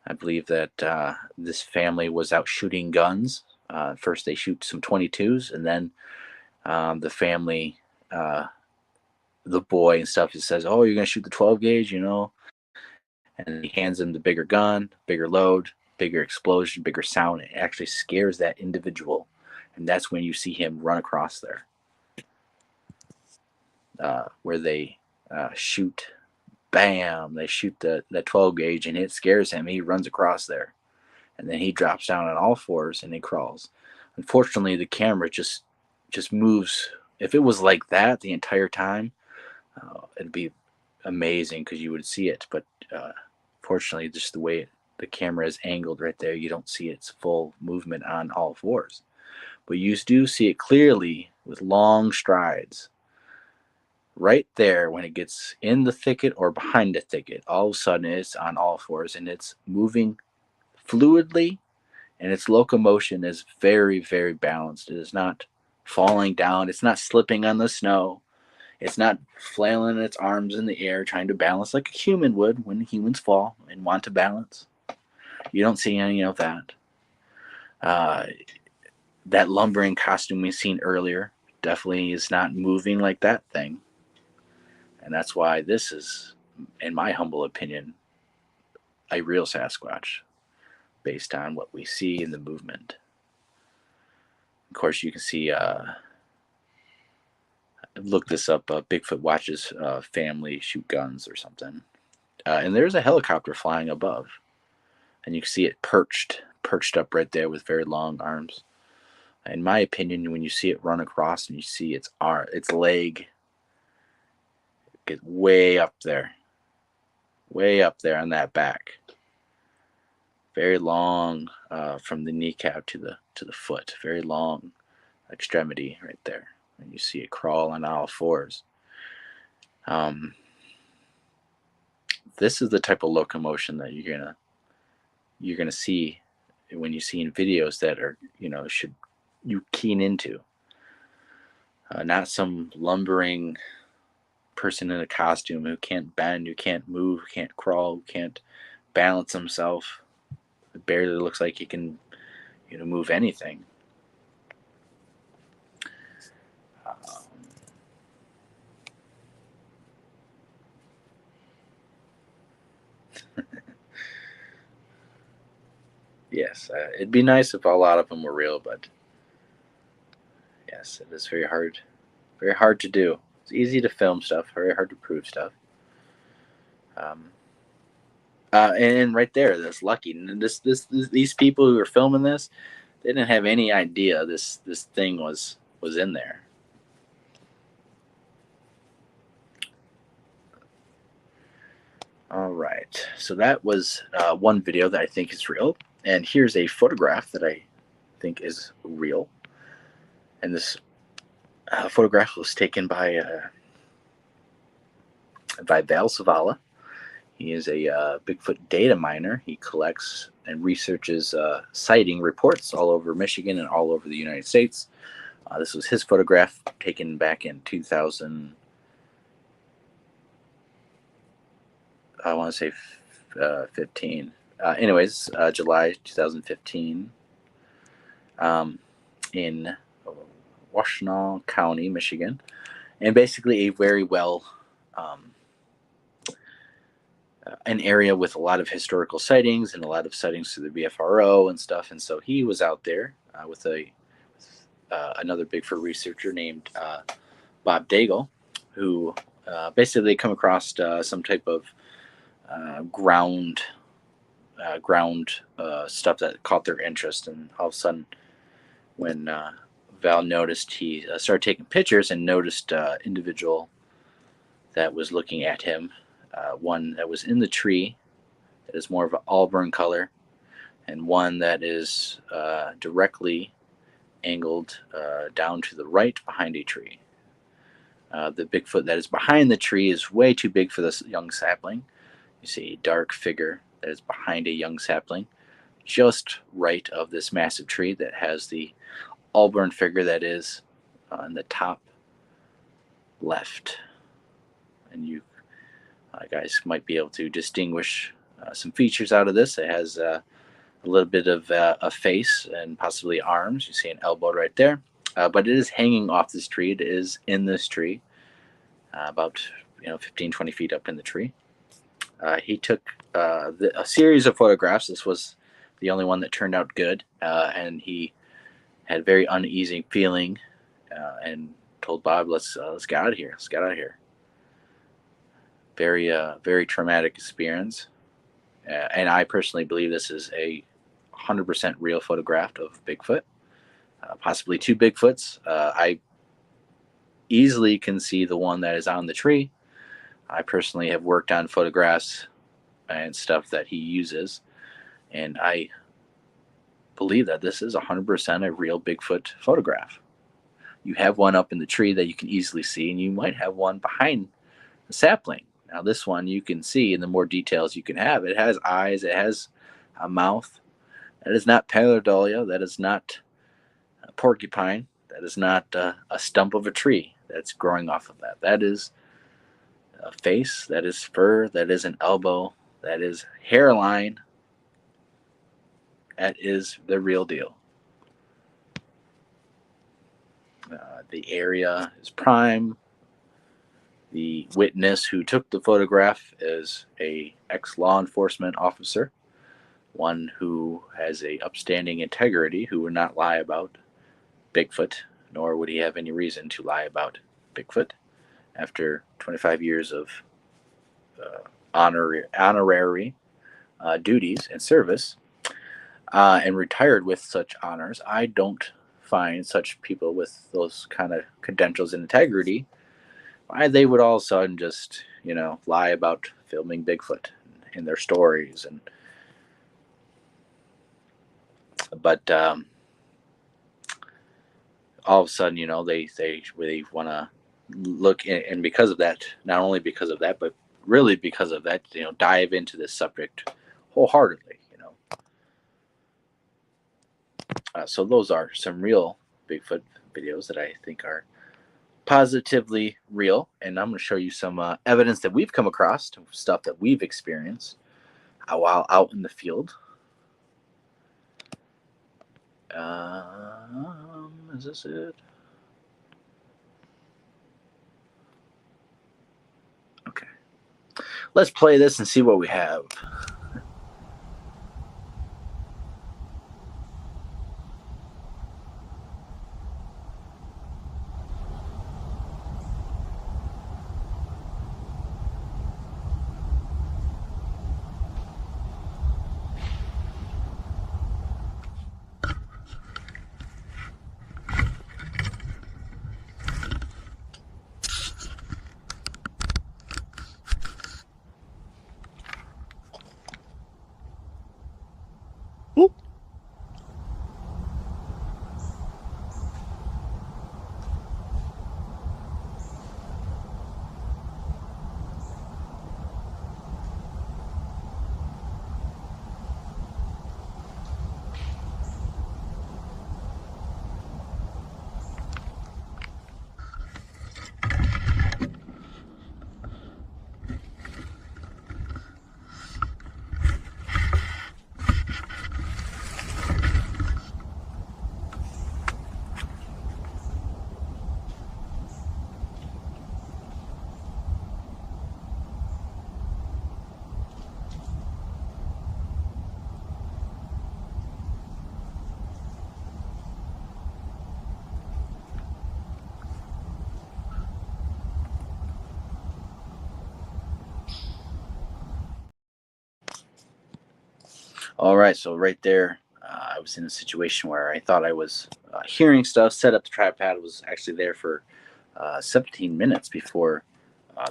I believe that this family was out shooting guns. First, they shoot some 22s, and then the family, the boy and stuff, he says, "Oh, you're gonna shoot the 12 gauge, And he hands him the bigger gun, bigger load, bigger explosion, bigger sound. It actually scares that individual, and that's when you see him run across there, where they shoot. Bam! They shoot the 12 gauge, and it scares him. He runs across there, and then he drops down on all fours and he crawls. Unfortunately, the camera just moves. If it was like that the entire time, it'd be amazing because you would see it. But fortunately, just the way the camera is angled right there, you don't see its full movement on all fours. But you do see it clearly with long strides. Right there, when it gets in the thicket or behind the thicket, all of a sudden it's on all fours and it's moving fluidly, and its locomotion is very, very balanced. It is not falling down, it's not slipping on the snow, it's not flailing its arms in the air trying to balance like a human would when humans fall and want to balance. You don't see any of that. Uh, that lumbering costume we seen earlier definitely is not moving like that thing. And that's why this is, in my humble opinion, a real Sasquatch based on what we see in the movement. Of course, you can see, look this up, Bigfoot watches family shoot guns or something. And there's a helicopter flying above. And you can see it perched up right there with very long arms. In my opinion, when you see it run across and you see its leg get way up there on that back, very long from the kneecap to the foot, very long extremity right there, and you see it crawl on all fours. This is the type of locomotion that you're gonna see when you see in videos that are should you keen into. Not some lumbering person in a costume who can't bend, who can't move, who can't crawl, who can't balance himself. It barely looks like he can, move anything. Yes, it'd be nice if a lot of them were real, but yes, it is very hard to do. It's easy to film stuff, very hard to prove stuff. Um, and right there, that's lucky. And these people who were filming this, they didn't have any idea this thing was in there. All right, so that was one video that I think is real, and here's a photograph that I think is real. And this photograph was taken by Val Savala. He is a Bigfoot data miner. He collects and researches sighting reports all over Michigan and all over the United States. This was his photograph taken back in 2000. I want to say 15. July 2015 in Washtenaw County, Michigan. And basically a very well an area with a lot of historical sightings and a lot of sightings through the BFRO and stuff. And so he was out there with another Bigfoot researcher named Bob Daigle, who basically come across some type of ground stuff that caught their interest. And all of a sudden, when Val noticed, he started taking pictures and noticed individual that was looking at him. One that was in the tree that is more of an auburn color, and one that is directly angled down to the right behind a tree. The Bigfoot that is behind the tree is way too big for this young sapling. You see a dark figure that is behind a young sapling, just right of this massive tree that has the auburn figure that is in the top left. And you guys might be able to distinguish some features out of this. It has a little bit of a face and possibly arms. You see an elbow right there. But it is hanging off this tree. It is in this tree, about 15, 20 feet up in the tree. He took a series of photographs. This was the only one that turned out good, and he had a very uneasy feeling and told Bob, let's get out of here. Let's get out of here. Very traumatic experience. And I personally believe this is a 100% real photograph of Bigfoot, possibly two Bigfoots. I easily can see the one that is on the tree. I personally have worked on photographs and stuff that he uses, and I believe that this is 100% a real Bigfoot photograph. You have one up in the tree that you can easily see, and you might have one behind the sapling. Now this one you can see, and the more details you can have, it has eyes, it has a mouth. That is not pareidolia, that is not a porcupine, that is not a stump of a tree that's growing off of that. That is a face, that is fur, that is an elbow, that is hairline. That is the real deal. The area is prime. The witness who took the photograph is a ex-law enforcement officer, one who has a upstanding integrity, who would not lie about Bigfoot, nor would he have any reason to lie about Bigfoot after 25 years of honorary duties and service, and retired with such honors. I don't find such people with those kind of credentials and integrity, why they would all of a sudden just, lie about filming Bigfoot in their stories. But all of a sudden, they really want to look, and because of that, not only because of that, but really because of that, dive into this subject wholeheartedly. So those are some real Bigfoot videos that I think are positively real, and I'm going to show you some evidence that we've come across, stuff that we've experienced while out in the field. Is this it? Okay. Let's play this and see what we have. All right, so right there, I was in a situation where I thought I was hearing stuff. Set up the tripod, was actually there for 17 minutes before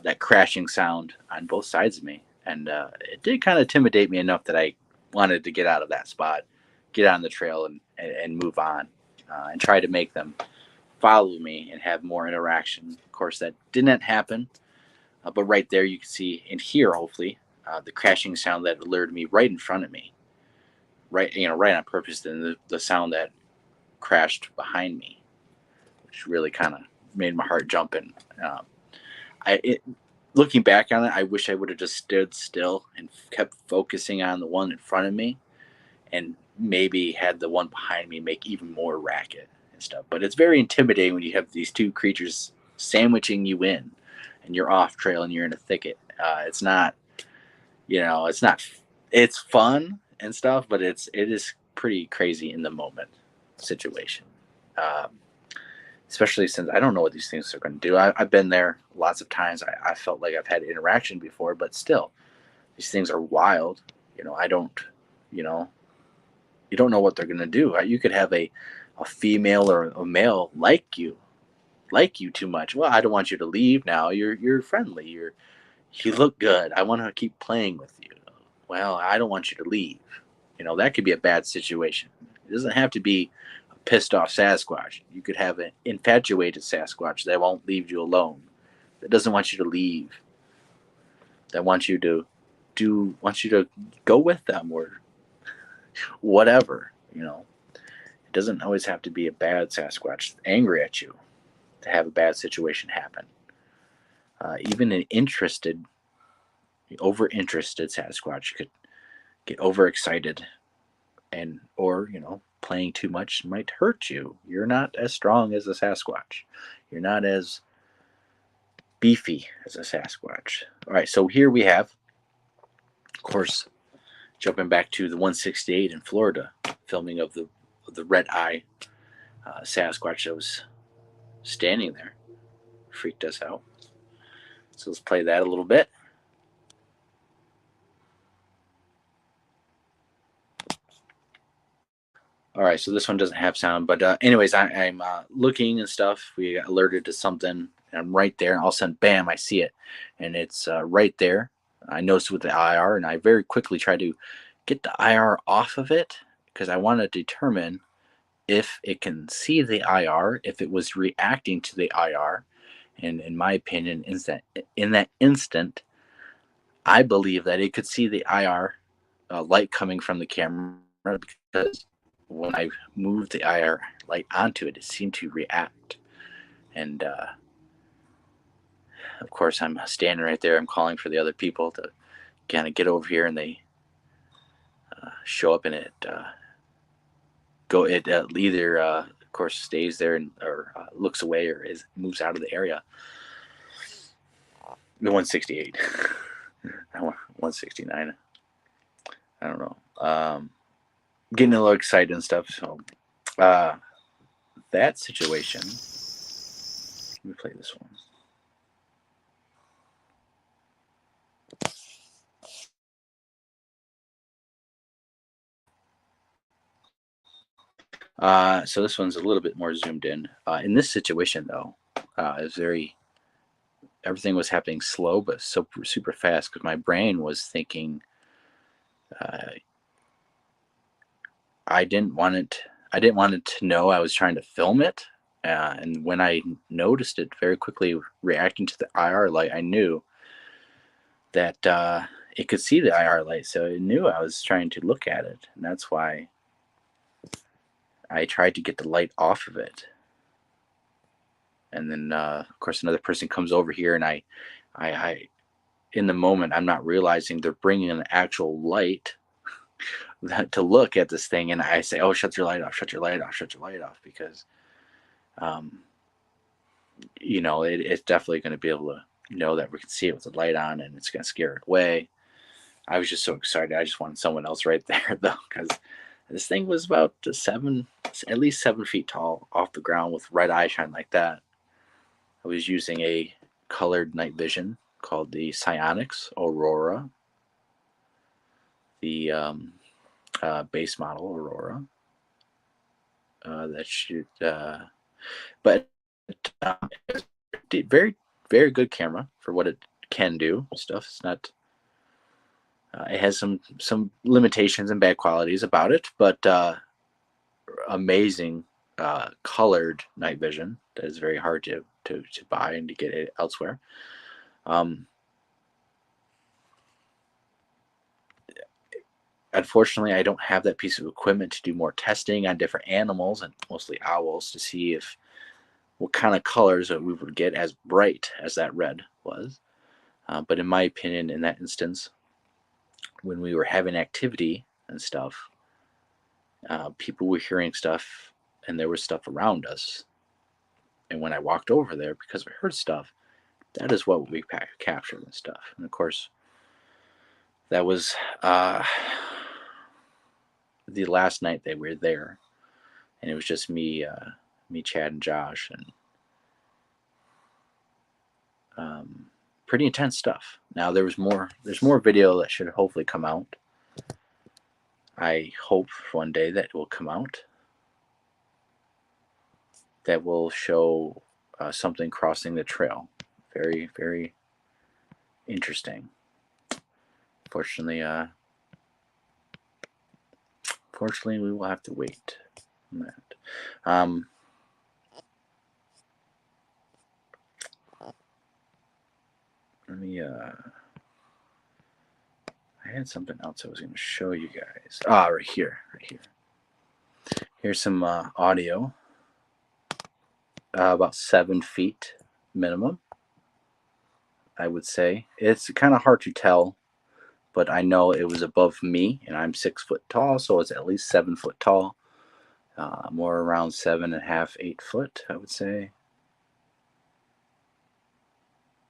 that crashing sound on both sides of me, and it did kind of intimidate me enough that I wanted to get out of that spot, get on the trail, and move on, and try to make them follow me and have more interaction. Of course, that didn't happen, but right there you can see and hear, hopefully, the crashing sound that alerted me right in front of me, right, right on purpose, than the sound that crashed behind me, which really kind of made my heart jump. And um, looking back on it, I wish I would have just stood still and kept focusing on the one in front of me, and maybe had the one behind me make even more racket and stuff. But it's very intimidating when you have these two creatures sandwiching you in, and you're off trail and you're in a thicket. It's not, it's not, it's fun and stuff, but it is pretty crazy in the moment situation. Um, Especially since I don't know what these things are going to do. I've been there lots of times. I felt like I've had interaction before, but still, these things are wild. I don't, you know, you don't know what they're going to do. You could have a female or a male like you too much. Well, I don't want you to leave now. You're friendly. You look good. I want to keep playing with you. Well, I don't want you to leave. That could be a bad situation. It doesn't have to be a pissed off Sasquatch. You could have an infatuated Sasquatch that won't leave you alone. That doesn't want you to leave. That wants you to go with them or whatever. It doesn't always have to be a bad Sasquatch angry at you to have a bad situation happen. Even an over interested Sasquatch could get overexcited, and or playing too much might hurt you. You're not as strong as a Sasquatch. You're not as beefy as a Sasquatch. All right, so here we have, of course, jumping back to the 168 in Florida, filming of the red eye Sasquatch that was standing there, freaked us out. So let's play that a little bit. All right, so this one doesn't have sound, but anyways, I'm looking and stuff. We got alerted to something, and I'm right there, and all of a sudden, bam, I see it, and it's right there. I noticed with the IR, and I very quickly try to get the IR off of it because I want to determine if it can see the IR, if it was reacting to the IR, and in my opinion, in that instant, I believe that it could see the IR light coming from the camera because when I moved the IR light onto it, it seemed to react. And of course, I'm standing right there. I'm calling for the other people to kind of get over here, and they show up, and it either of course stays there or looks away or moves out of the area. The 168, 169. I don't know. Getting a little excited and stuff. So that situation. Let me play this one. So this one's a little bit more zoomed in. In this situation, though, it's everything was happening slow but super super fast because my brain was thinking uh, I didn't want it to know I was trying to film it. And when I noticed it very quickly reacting to the IR light, I knew that it could see the IR light, so it knew I was trying to look at it, and that's why I tried to get the light off of it. And then, of course, another person comes over here, and I, in the moment, I'm not realizing they're bringing an actual light to look at this thing, and I say, "Oh, shut your light off! Shut your light off! Shut your light off!" Because, it's definitely going to be able to know that we can see it with the light on, and it's going to scare it away. I was just so excited. I just wanted someone else right there, though, because this thing was about at least 7 feet tall off the ground with red eye shine like that. I was using a colored night vision called the Psionics Aurora. The base model Aurora. That should, but very, very good camera for what it can do. Stuff. It's not. It has some limitations and bad qualities about it, but amazing colored night vision that is very hard to buy and to get it elsewhere. Unfortunately, I don't have that piece of equipment to do more testing on different animals and mostly owls to see if what kind of colors that we would get as bright as that red was. But in my opinion, in that instance, when we were having activity and stuff, people were hearing stuff and there was stuff around us. And when I walked over there, because we heard stuff, that is what we captured and stuff. And of course, that was the last night that we were there, and it was just me, Chad, and Josh, and pretty intense stuff. Now there's more video that should hopefully come out. I hope one day that it will come out that will show something crossing the trail. Very, very interesting. Fortunately, we will have to wait on that. Let me. I had something else I was going to show you guys. Right here. Here's some audio. About 7 feet minimum, I would say. It's kind of hard to tell, but I know it was above me, and I'm 6 foot tall, so it's at least 7 foot tall. More around 7.5, 8 foot, I would say.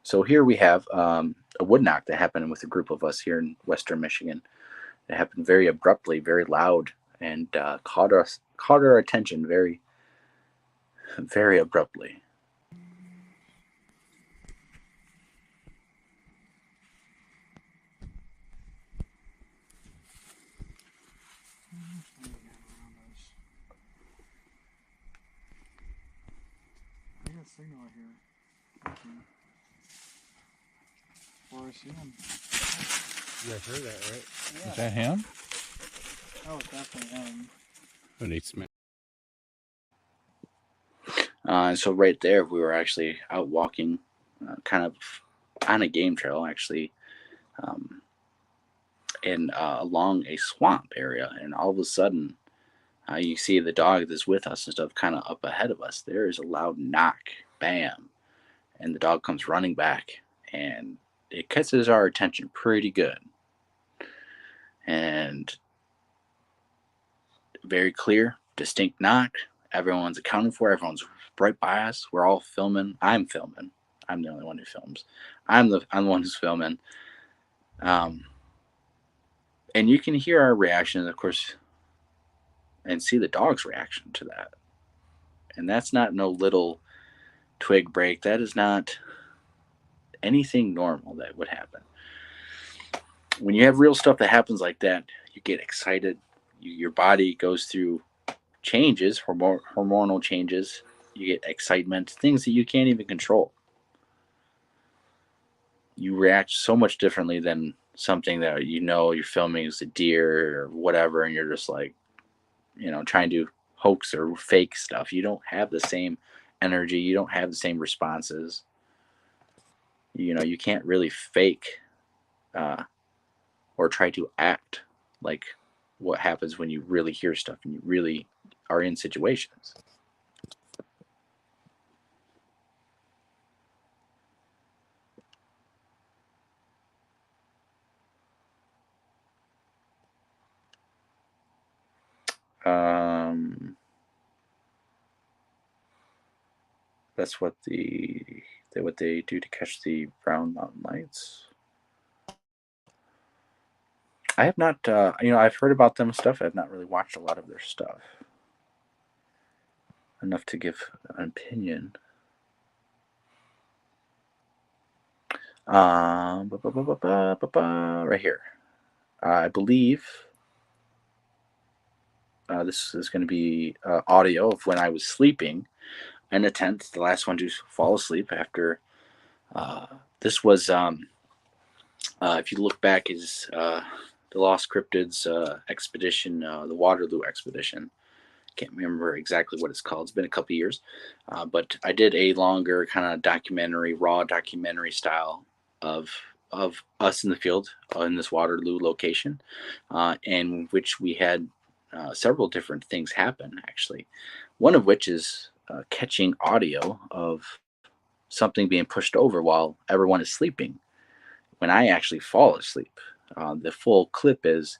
So here we have a wood knock that happened with a group of us here in Western Michigan. It happened very abruptly, very loud, and caught our attention very, very abruptly. I got signal here. Or I see him. You guys heard that, right? Yeah. Is that him? Oh, it's definitely him. What do you smell? So right there, we were actually out walking, kind of on a game trail, actually, and along a swamp area. And all of a sudden, you see the dog that's with us and stuff kind of up ahead of us. There is a loud knock, bam, and the dog comes running back, and it catches our attention pretty good. And very clear, distinct knock. Everyone's accounted for. Everyone's right by us. We're all filming. I'm filming. I'm the only one who films. I'm the one who's filming. And you can hear our reaction, of course, and see the dog's reaction to that. And that's not no little twig break. That is not anything normal that would happen. When you have real stuff that happens like that, you get excited. Your body goes through changes, hormonal changes. You get excitement, things that you can't even control. You react so much differently than something that you're filming as a deer or whatever, and you're just like, trying to hoax or fake stuff. You don't have the same energy. You don't have the same responses. You can't really fake or try to act like what happens when you really hear stuff and you really are in situations. That's what they do to catch the brown mountain lights. I have not, I've heard about them stuff. I've not really watched a lot of their stuff enough to give an opinion. Right here, I believe This is going to be audio of when I was sleeping in a tent, the last one to fall asleep after. This was, if you look back, is the Lost Cryptids expedition, the Waterloo expedition. Can't remember exactly what it's called. It's been a couple years, but I did a longer kind of documentary, raw documentary style of us in the field in this Waterloo location, in which we had several different things happen. Actually, one of which is catching audio of something being pushed over while everyone is sleeping. When I actually fall asleep, the full clip is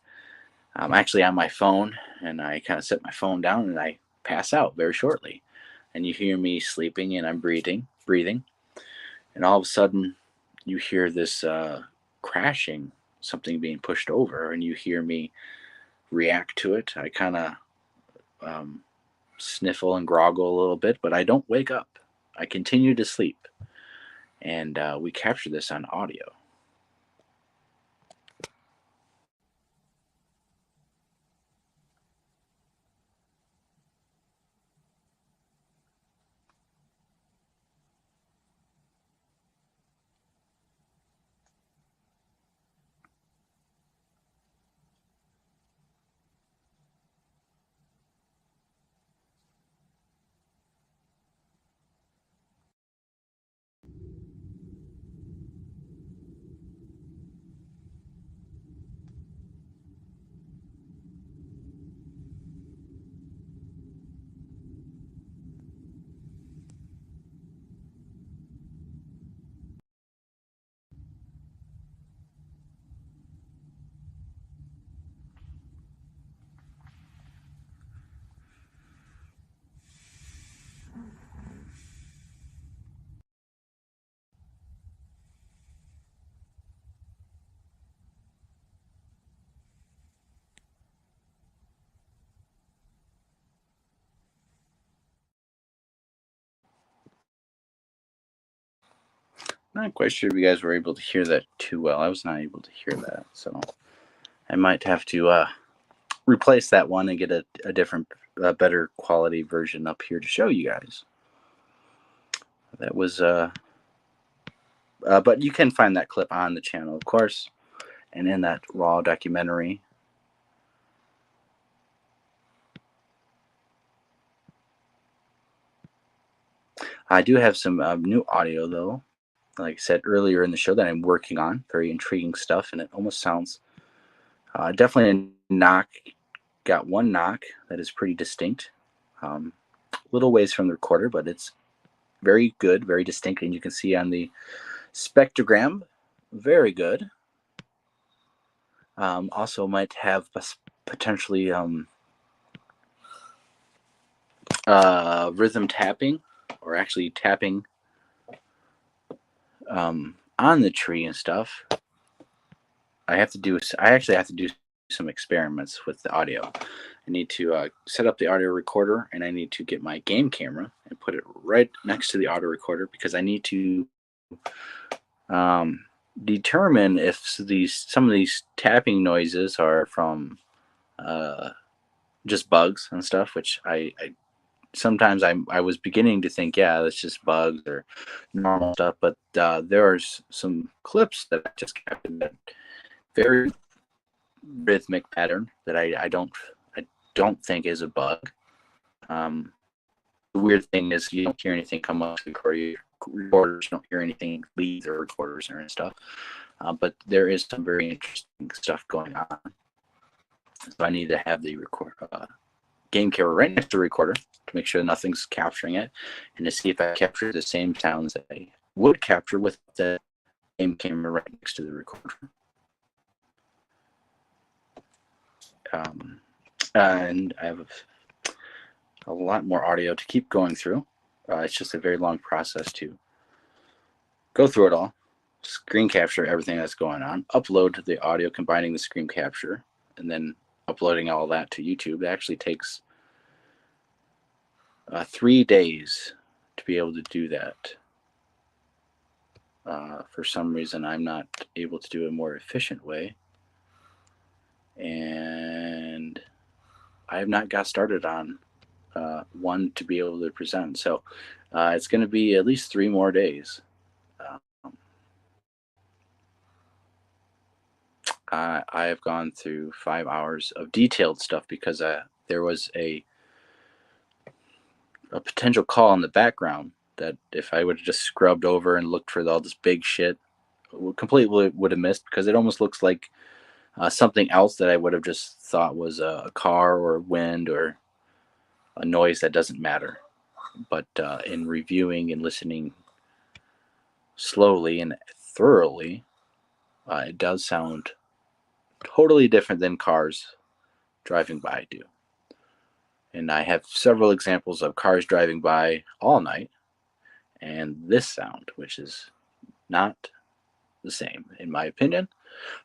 I'm actually on my phone, and I kind of set my phone down and I pass out very shortly. And you hear me sleeping and I'm breathing, and all of a sudden you hear this crashing, something being pushed over, and you hear me react to it. I kind of um, sniffle and groggle a little bit, but I don't wake up. I continue to sleep, and we capture this on audio. Not quite sure if you guys were able to hear that too well. I was not able to hear that, so I might have to replace that one and get a different, better quality version up here to show you guys. That was, but you can find that clip on the channel, of course, and in that raw documentary. I do have some new audio though, like I said earlier in the show, that I'm working on. Very intriguing stuff, and it almost sounds definitely a knock. Got one knock that is pretty distinct. Little ways from the recorder, but it's very good, very distinct, and you can see on the spectrogram, very good. Also might have potentially rhythm tapping, or actually tapping on the tree and stuff. I actually have to do some experiments with the audio. I need to set up the audio recorder, and I need to get my game camera and put it right next to the audio recorder, because I need to determine if some of these tapping noises are from just bugs and stuff, which I sometimes I was beginning to think, yeah, that's just bugs or normal stuff, but there's some clips that I just captured that very rhythmic pattern that I don't think is a bug. The weird thing is you don't hear anything come up to the recorders, you don't hear anything leave the recorders or stuff, but there is some very interesting stuff going on. So I need to have the game camera right next to the recorder to make sure nothing's capturing it, and to see if I capture the same sounds that I would capture with the game camera right next to the recorder. And I have a lot more audio to keep going through. It's just a very long process to go through it all, screen capture everything that's going on, upload the audio combining the screen capture, and then uploading all that to YouTube. It actually takes 3 days to be able to do that. For some reason, I'm not able to do a more efficient way. And I have not got started on one to be able to present. So it's going to be at least 3 more days. Um, I have gone through 5 hours of detailed stuff because there was a potential call in the background that if I would have just scrubbed over and looked for all this big shit, completely would have missed, because it almost looks like something else that I would have just thought was a car or wind or a noise that doesn't matter. But in reviewing and listening slowly and thoroughly, it does sound totally different than cars driving by do. And I have several examples of cars driving by all night and this sound, which is not the same in my opinion.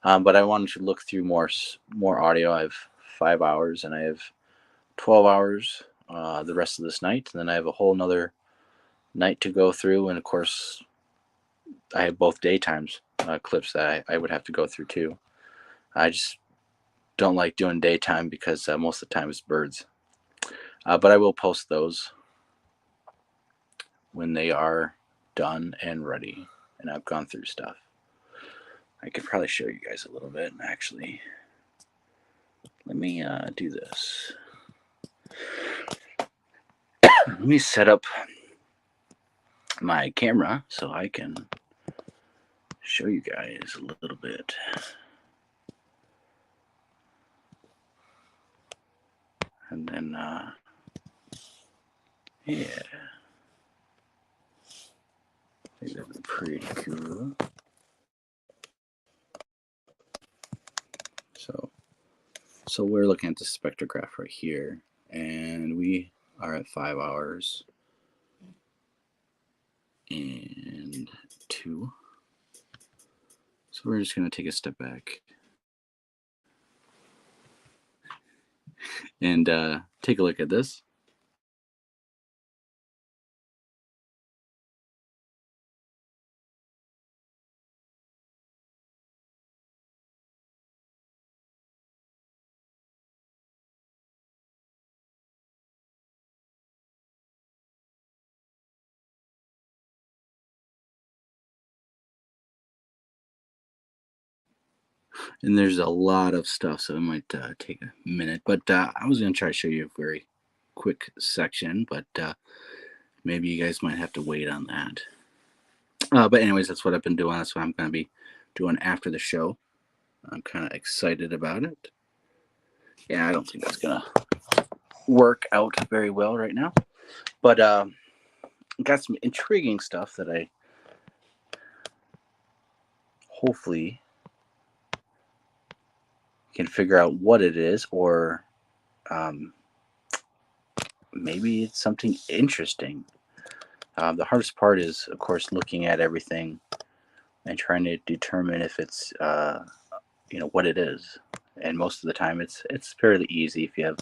But I wanted to look through more audio. I have 5 hours and I have 12 hours the rest of this night, and then I have a whole nother night to go through. And of course, I have both daytimes clips that I would have to go through too. I just don't like doing daytime because most of the time it's birds. But I will post those when they are done and ready, and I've gone through stuff. I could probably show you guys a little bit, actually. Let me do this. Let me set up my camera so I can show you guys a little bit. And then, yeah. I think that'd be pretty cool. So we're looking at the spectrograph right here, and we are at 5 hours and 2. So we're just going to take a step back and take a look at this. And there's a lot of stuff, so it might take a minute. But I was going to try to show you a very quick section, but maybe you guys might have to wait on that. But anyways, that's what I've been doing. That's what I'm going to be doing after the show. I'm kind of excited about it. Yeah, I don't think that's going to work out very well right now. But got some intriguing stuff that I hopefully can figure out what it is, or maybe it's something interesting. The hardest part is, of course, looking at everything and trying to determine if it's, what it is. And most of the time, it's fairly easy if you have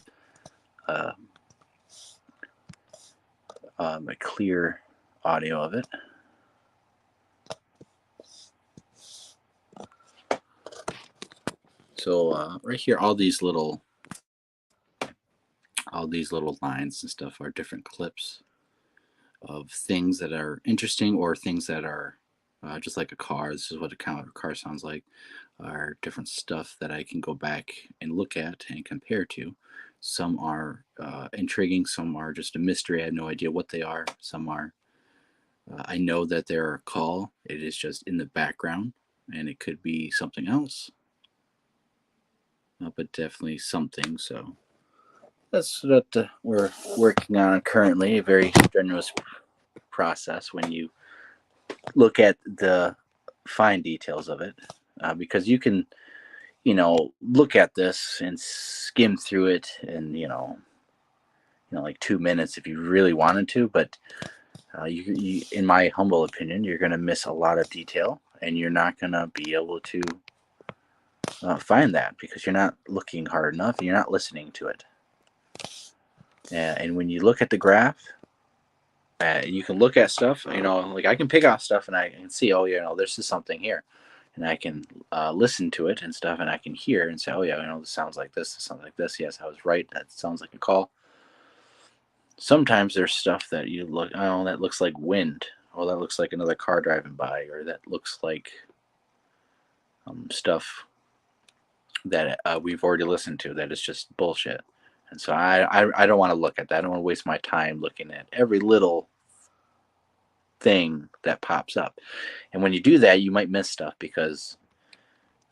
a clear audio of it. So right here, all these little lines and stuff are different clips of things that are interesting, or things that are just like a car. This is what a car sounds like. Are different stuff that I can go back and look at and compare to. Some are intriguing, some are just a mystery. I have no idea what they are. Some are, I know that they're a call. It is just in the background, and it could be something else, but definitely something. So that's what we're working on currently. A very strenuous process when you look at the fine details of it, because you can, look at this and skim through it in, like 2 minutes if you really wanted to. But you, in my humble opinion, you're going to miss a lot of detail, and you're not going to be able to find that because you're not looking hard enough and you're not listening to it. And when you look at the graph, you can look at stuff, like I can pick out stuff and I can see, oh, this is something here. and I can listen to it and stuff, and I can hear and say, oh yeah, this sounds like this sounds like this. Yes, I was right. That sounds like a call. Sometimes there's stuff that you look, oh, that looks like wind. Oh, that looks like another car driving by, or that looks like stuff that we've already listened to that is just bullshit. And so I don't want to look at that. I don't want to waste my time looking at every little thing that pops up. And when you do that, you might miss stuff because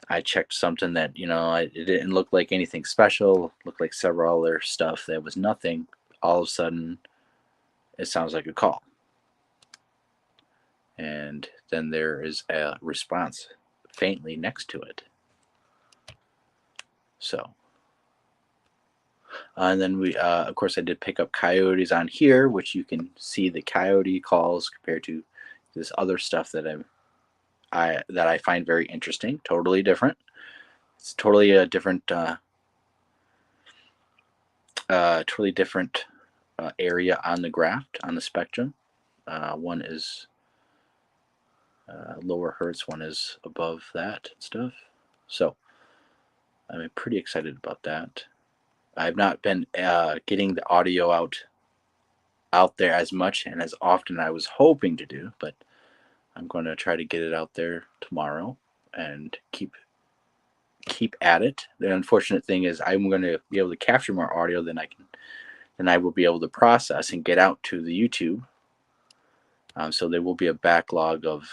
I checked something that, it didn't look like anything special, looked like several other stuff that was nothing. All of a sudden, it sounds like a call. And then there is a response faintly next to it. So, and then we, of course, I did pick up coyotes on here, which you can see the coyote calls compared to this other stuff that I find very interesting. Totally different. It's totally a different, area on the graph, on the spectrum. One is lower hertz, one is above that stuff. So I'm pretty excited about that. I've not been getting the audio out there as much and as often I was hoping to do, but I'm going to try to get it out there tomorrow and keep at it. The unfortunate thing is I'm going to be able to capture more audio than I will be able to process and get out to the YouTube. So there will be a backlog of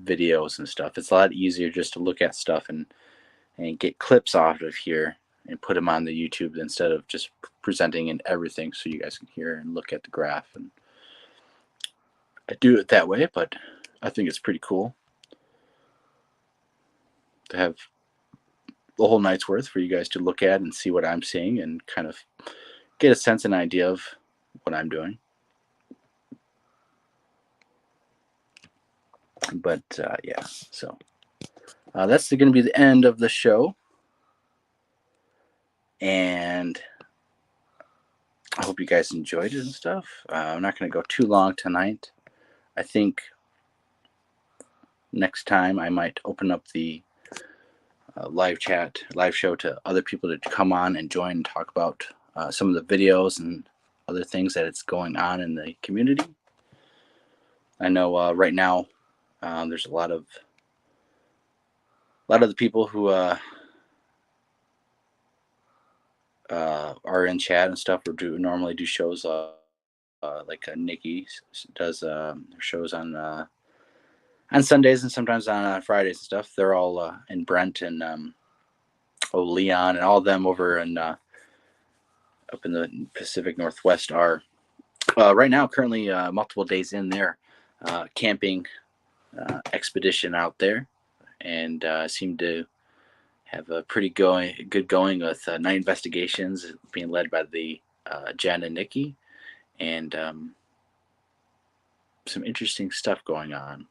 videos and stuff. It's a lot easier just to look at stuff and get clips off of here and put them on the YouTube instead of just presenting in everything so you guys can hear and look at the graph. And I do it that way, but I think it's pretty cool to have the whole night's worth for you guys to look at and see what I'm seeing and kind of get a sense and idea of what I'm doing. But yeah, so that's going to be the end of the show. And I hope you guys enjoyed it and stuff. I'm not going to go too long tonight. I think next time I might open up the live show to other people to come on and join and talk about some of the videos and other things that it's going on in the community. I know right now there's a lot of the people who are in chat and stuff, or normally do shows like Nikki does her shows on Sundays and sometimes on Fridays and stuff. They're all and Brent and Leon and all of them over in up in the Pacific Northwest are right now currently multiple days in their camping expedition out there, and seem to have a pretty good going with night investigations being led by the Jen and Nikki, and some interesting stuff going on.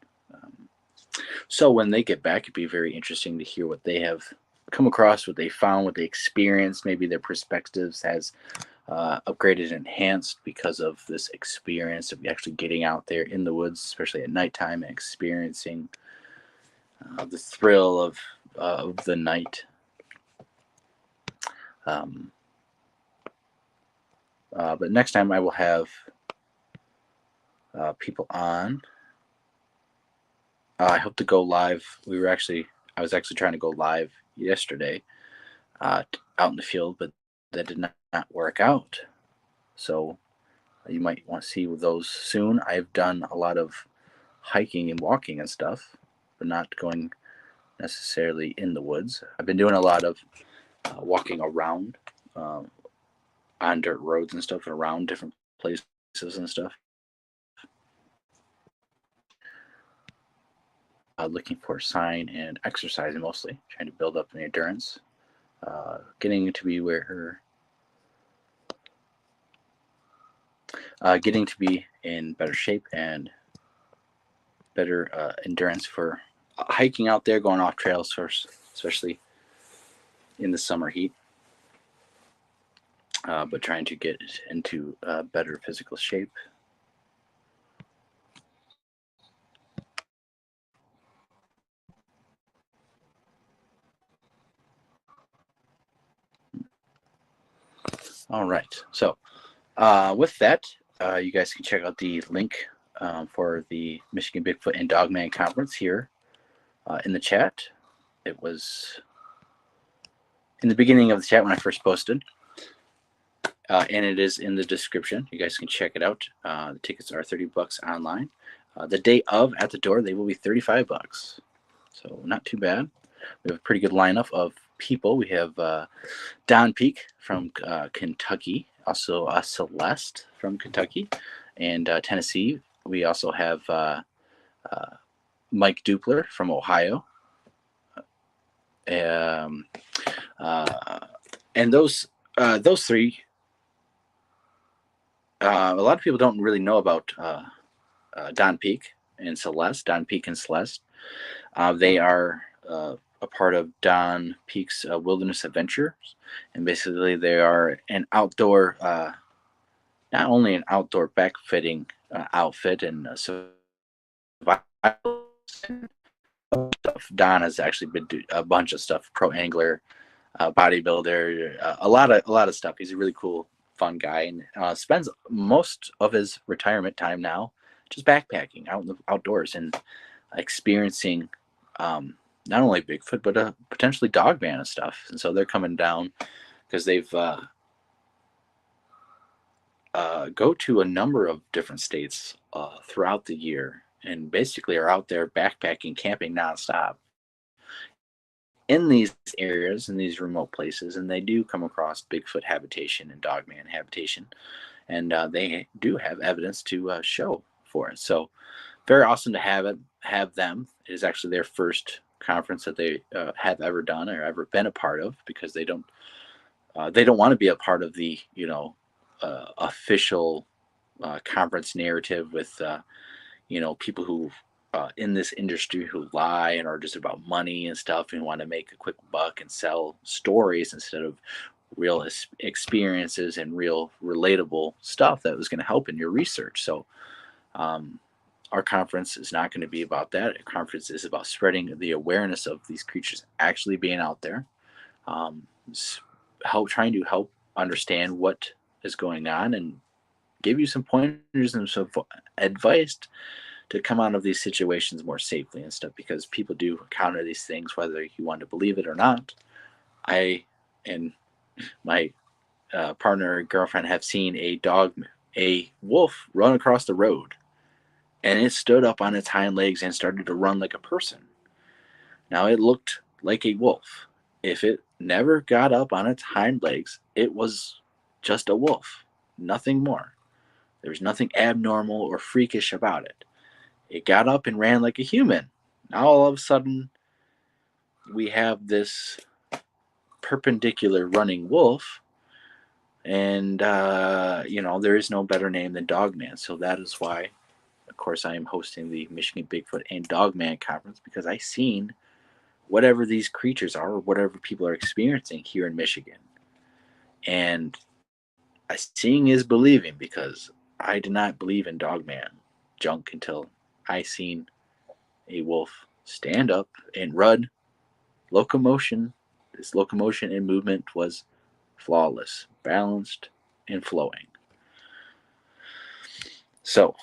So when they get back, it'd be very interesting to hear what they have come across, what they found, what they experienced. Maybe their perspectives has upgraded and enhanced because of this experience of actually getting out there in the woods, especially at nighttime, and experiencing the thrill of the night. But next time I will have people on. I hope to go live. I was actually trying to go live yesterday out in the field, but that did not work out. So you might want to see those soon. I've done a lot of hiking and walking and stuff, but not going necessarily in the woods. I've been doing a lot of walking around on dirt roads and stuff, around different places and stuff. Looking for sign and exercising, mostly trying to build up an endurance, getting to be in better shape and better endurance for hiking out there, going off trails first, especially in the summer heat, but trying to get into better physical shape. All right. So with that, you guys can check out the link for the Michigan Bigfoot and Dogman Conference here in the chat. It was in the beginning of the chat when I first posted, and it is in the description. You guys can check it out. The tickets are $30 online. The day of at the door, they will be $35. So not too bad. We have a pretty good lineup of people. We have Don Peak from Kentucky, also Celeste from Kentucky and Tennessee. We also have Mike Dupler from Ohio. And those three, a lot of people don't really know about Don Peak and Celeste. Don Peak and Celeste. They are a part of Don Peak's Wilderness Adventures, and basically they are an outdoor, not only an outdoor backfitting outfit and survival stuff. Don has actually been doing a bunch of stuff: pro angler, bodybuilder, a lot of stuff. He's a really cool, fun guy, and spends most of his retirement time now just backpacking out in the outdoors and experiencing not only Bigfoot but potentially Dogman and stuff. And so they're coming down because they've go to a number of different states throughout the year and basically are out there backpacking, camping nonstop in these areas, in these remote places, and they do come across Bigfoot habitation and Dogman habitation, and they do have evidence to show for it. So very awesome to have them. It is actually their first conference that they have ever done or ever been a part of, because they don't want to be a part of the official conference narrative with people who in this industry who lie and are just about money and stuff and want to make a quick buck and sell stories instead of real experiences and real relatable stuff that was going to help in your research. So our conference is not going to be about that. Our conference is about spreading the awareness of these creatures actually being out there, trying to help understand what is going on and give you some pointers and some advice to come out of these situations more safely and stuff, because people do encounter these things whether you want to believe it or not. I and my partner and girlfriend have seen a wolf run across the road, and it stood up on its hind legs and started to run like a person. Now, it looked like a wolf. If it never got up on its hind legs, it was just a wolf, nothing more. There was nothing abnormal or freakish about it. It got up and ran like a human. Now, all of a sudden, we have this perpendicular running wolf, and there is no better name than Dogman. So that is why, of course, I am hosting the Michigan Bigfoot and Dogman Conference, because I seen whatever these creatures are or whatever people are experiencing here in Michigan. And seeing is believing, because I did not believe in Dogman junk until I seen a wolf stand up and run. This locomotion and movement was flawless, balanced, and flowing. So,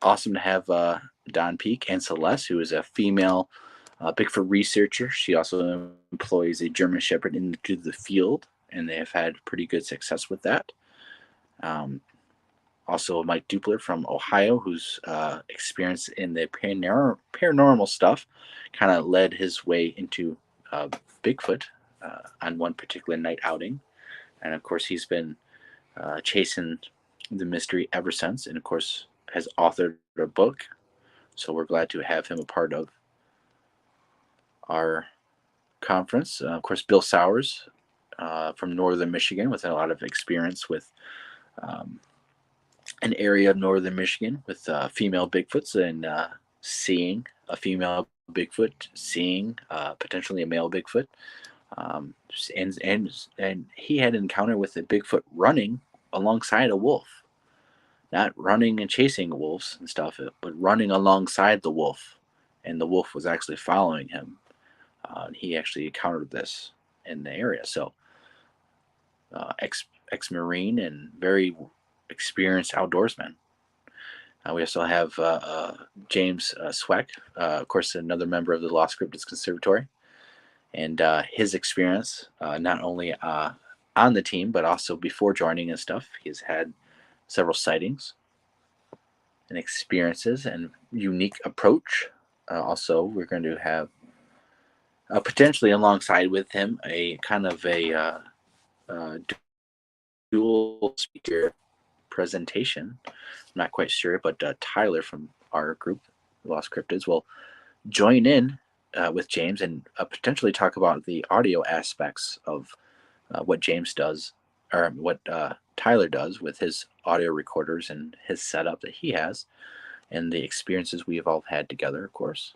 awesome to have Don Peak and Celeste, who is a female Bigfoot researcher. She also employs a German Shepherd into the field, and they have had pretty good success with that. Also, Mike Dupler from Ohio, who's experienced in the paranormal stuff, kind of led his way into Bigfoot on one particular night outing. And of course, he's been chasing the mystery ever since, and of course, has authored a book. So we're glad to have him a part of our conference. Of course, Bill Sowers from northern Michigan, with a lot of experience with an area of northern Michigan with female Bigfoots, and seeing a female Bigfoot, seeing potentially a male Bigfoot. And he had an encounter with a Bigfoot running alongside a wolf. Not running and chasing wolves and stuff, but running alongside the wolf. And the wolf was actually following him. He actually encountered this in the area. So ex-Marine and very experienced outdoorsman. We also have James Sweck, of course, another member of the Lost Cryptids Conservatory, and his experience not only on the team but also before joining and stuff. He's had several sightings and experiences and unique approach. Also, we're going to have potentially alongside with him a kind of a dual speaker presentation. I'm not quite sure, but Tyler from our group, Lost Cryptids, will join in with James and potentially talk about the audio aspects of what James does, or what Tyler does with his audio recorders and his setup that he has, and the experiences we have all had together, of course.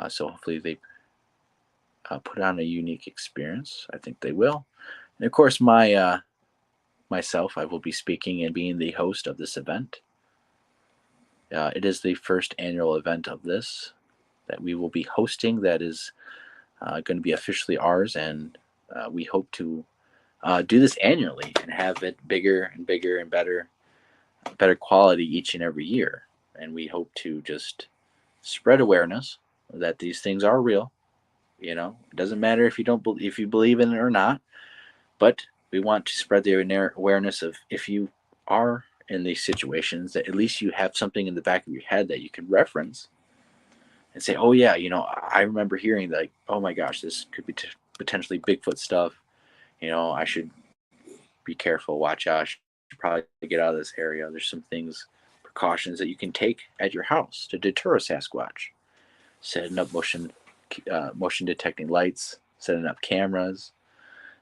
So hopefully they put on a unique experience. I think they will. And of course, myself, I will be speaking and being the host of this event. It is the first annual event of this that we will be hosting that is going to be officially ours, and we hope to do this annually and have it bigger and bigger and better quality each and every year. And we hope to just spread awareness that these things are real. You know, it doesn't matter if you believe in it or not, but we want to spread the awareness of, if you are in these situations, that at least you have something in the back of your head that you can reference and say, oh yeah, I remember hearing that, like, oh my gosh, this could be potentially Bigfoot stuff. I should be careful, watch out, I should probably get out of this area. There's some precautions that you can take at your house to deter a Sasquatch. Setting up motion detecting lights, setting up cameras,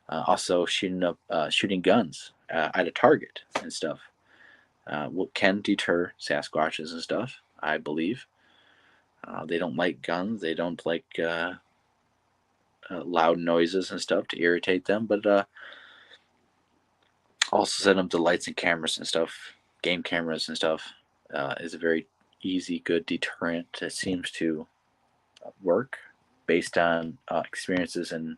also shooting guns at a target and stuff. Can deter Sasquatches and stuff, I believe. They don't like guns. They don't like loud noises and stuff to irritate them. But also set up the lights and cameras and stuff, game cameras and stuff, is a very easy, good deterrent that seems to work based on experiences and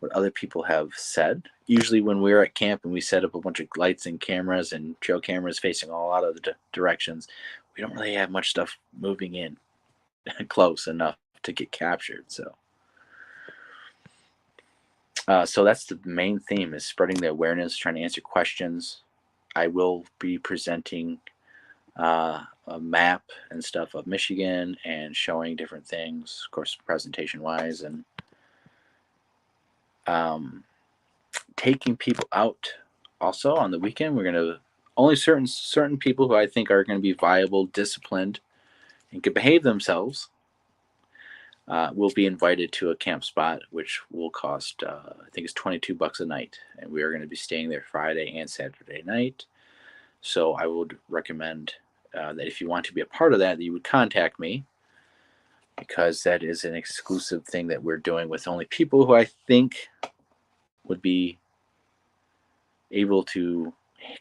what other people have said. Usually when we're at camp and we set up a bunch of lights and cameras and trail cameras facing all out of the directions, we don't really have much stuff moving in close enough to get captured. So that's the main theme, is spreading the awareness, trying to answer questions. I will be presenting a map and stuff of Michigan and showing different things, of course, presentation wise, and taking people out also on the weekend. We're going to only certain people who I think are going to be viable, disciplined, and can behave themselves will be invited to a camp spot, which will cost, I think it's $22 a night. And we are going to be staying there Friday and Saturday night. So I would recommend that if you want to be a part of that, you would contact me, because that is an exclusive thing that we're doing with only people who I think would be able to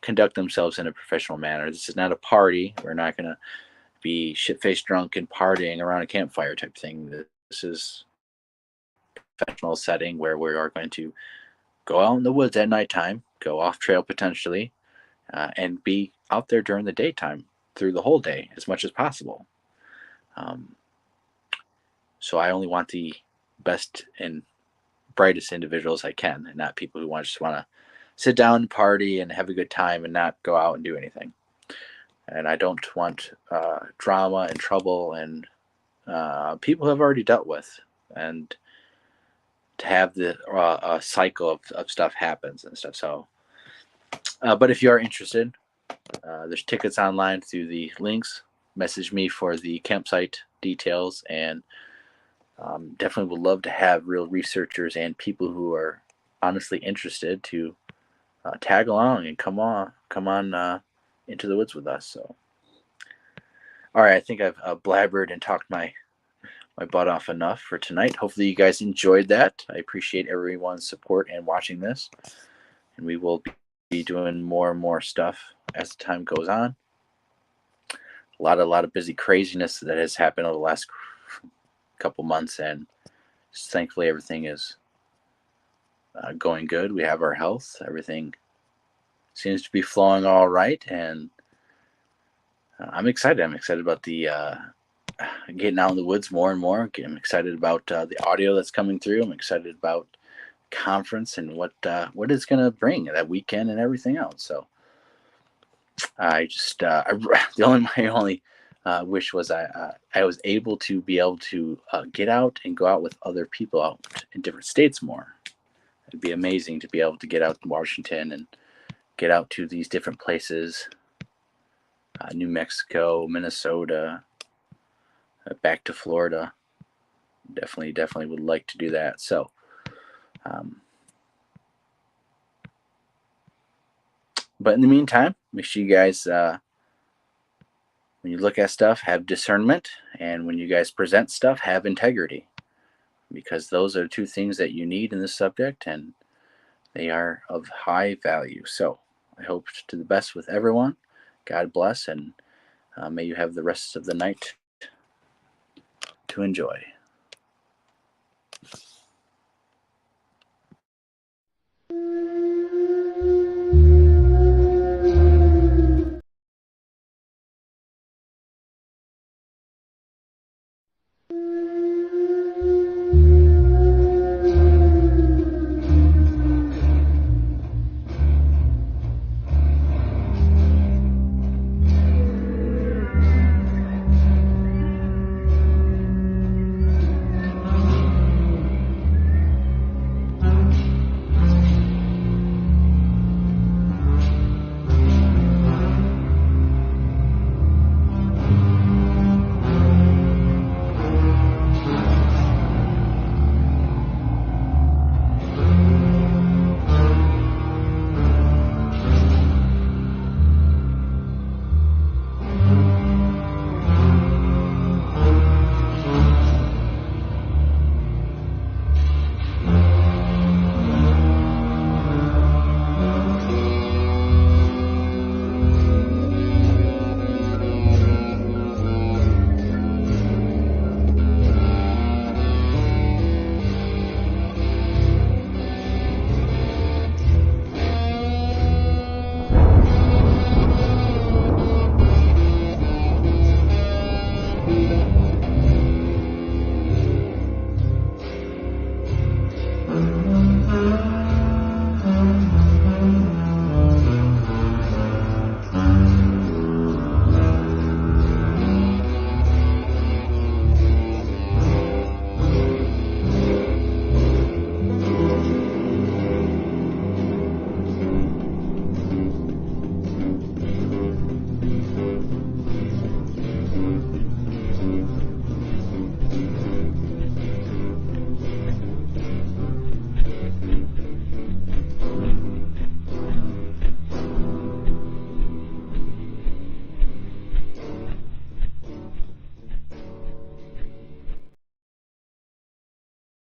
conduct themselves in a professional manner. This is not a party. We're not going to be shit-faced drunk and partying around a campfire type thing. This is a professional setting where we are going to go out in the woods at nighttime, go off trail potentially, and be out there during the daytime through the whole day as much as possible. So I only want the best and brightest individuals I can, and not people who just want to sit down and party and have a good time and not go out and do anything. And I don't want drama and trouble and people have already dealt with, and to have the cycle of stuff happens and stuff. So, but if you are interested, there's tickets online through the links. Message me for the campsite details, and definitely would love to have real researchers and people who are honestly interested to tag along and come on into the woods with us. So, all right, I think I've blabbered and talked my butt off enough for tonight. Hopefully you guys enjoyed that. I appreciate everyone's support and watching this, and we will be doing more and more stuff as the time goes on. A lot of busy craziness that has happened over the last couple months, and thankfully everything is going good. We have our health. Everything seems to be flowing all right, and I'm excited. I'm excited about the getting out in the woods more and more. I'm excited about the audio that's coming through. I'm excited about conference and what it's going to bring that weekend and everything else. So I just my only wish was I was able to be able to get out and go out with other people out in different states more. It'd be amazing to be able to get out in Washington and get out to these different places, New Mexico, Minnesota, back to Florida. Definitely would like to do that. So, but in the meantime, make sure you guys, when you look at stuff, have discernment, and when you guys present stuff, have integrity, because those are two things that you need in this subject, and they are of high value. So, I hope to the best with everyone. God bless, and may you have the rest of the night to enjoy.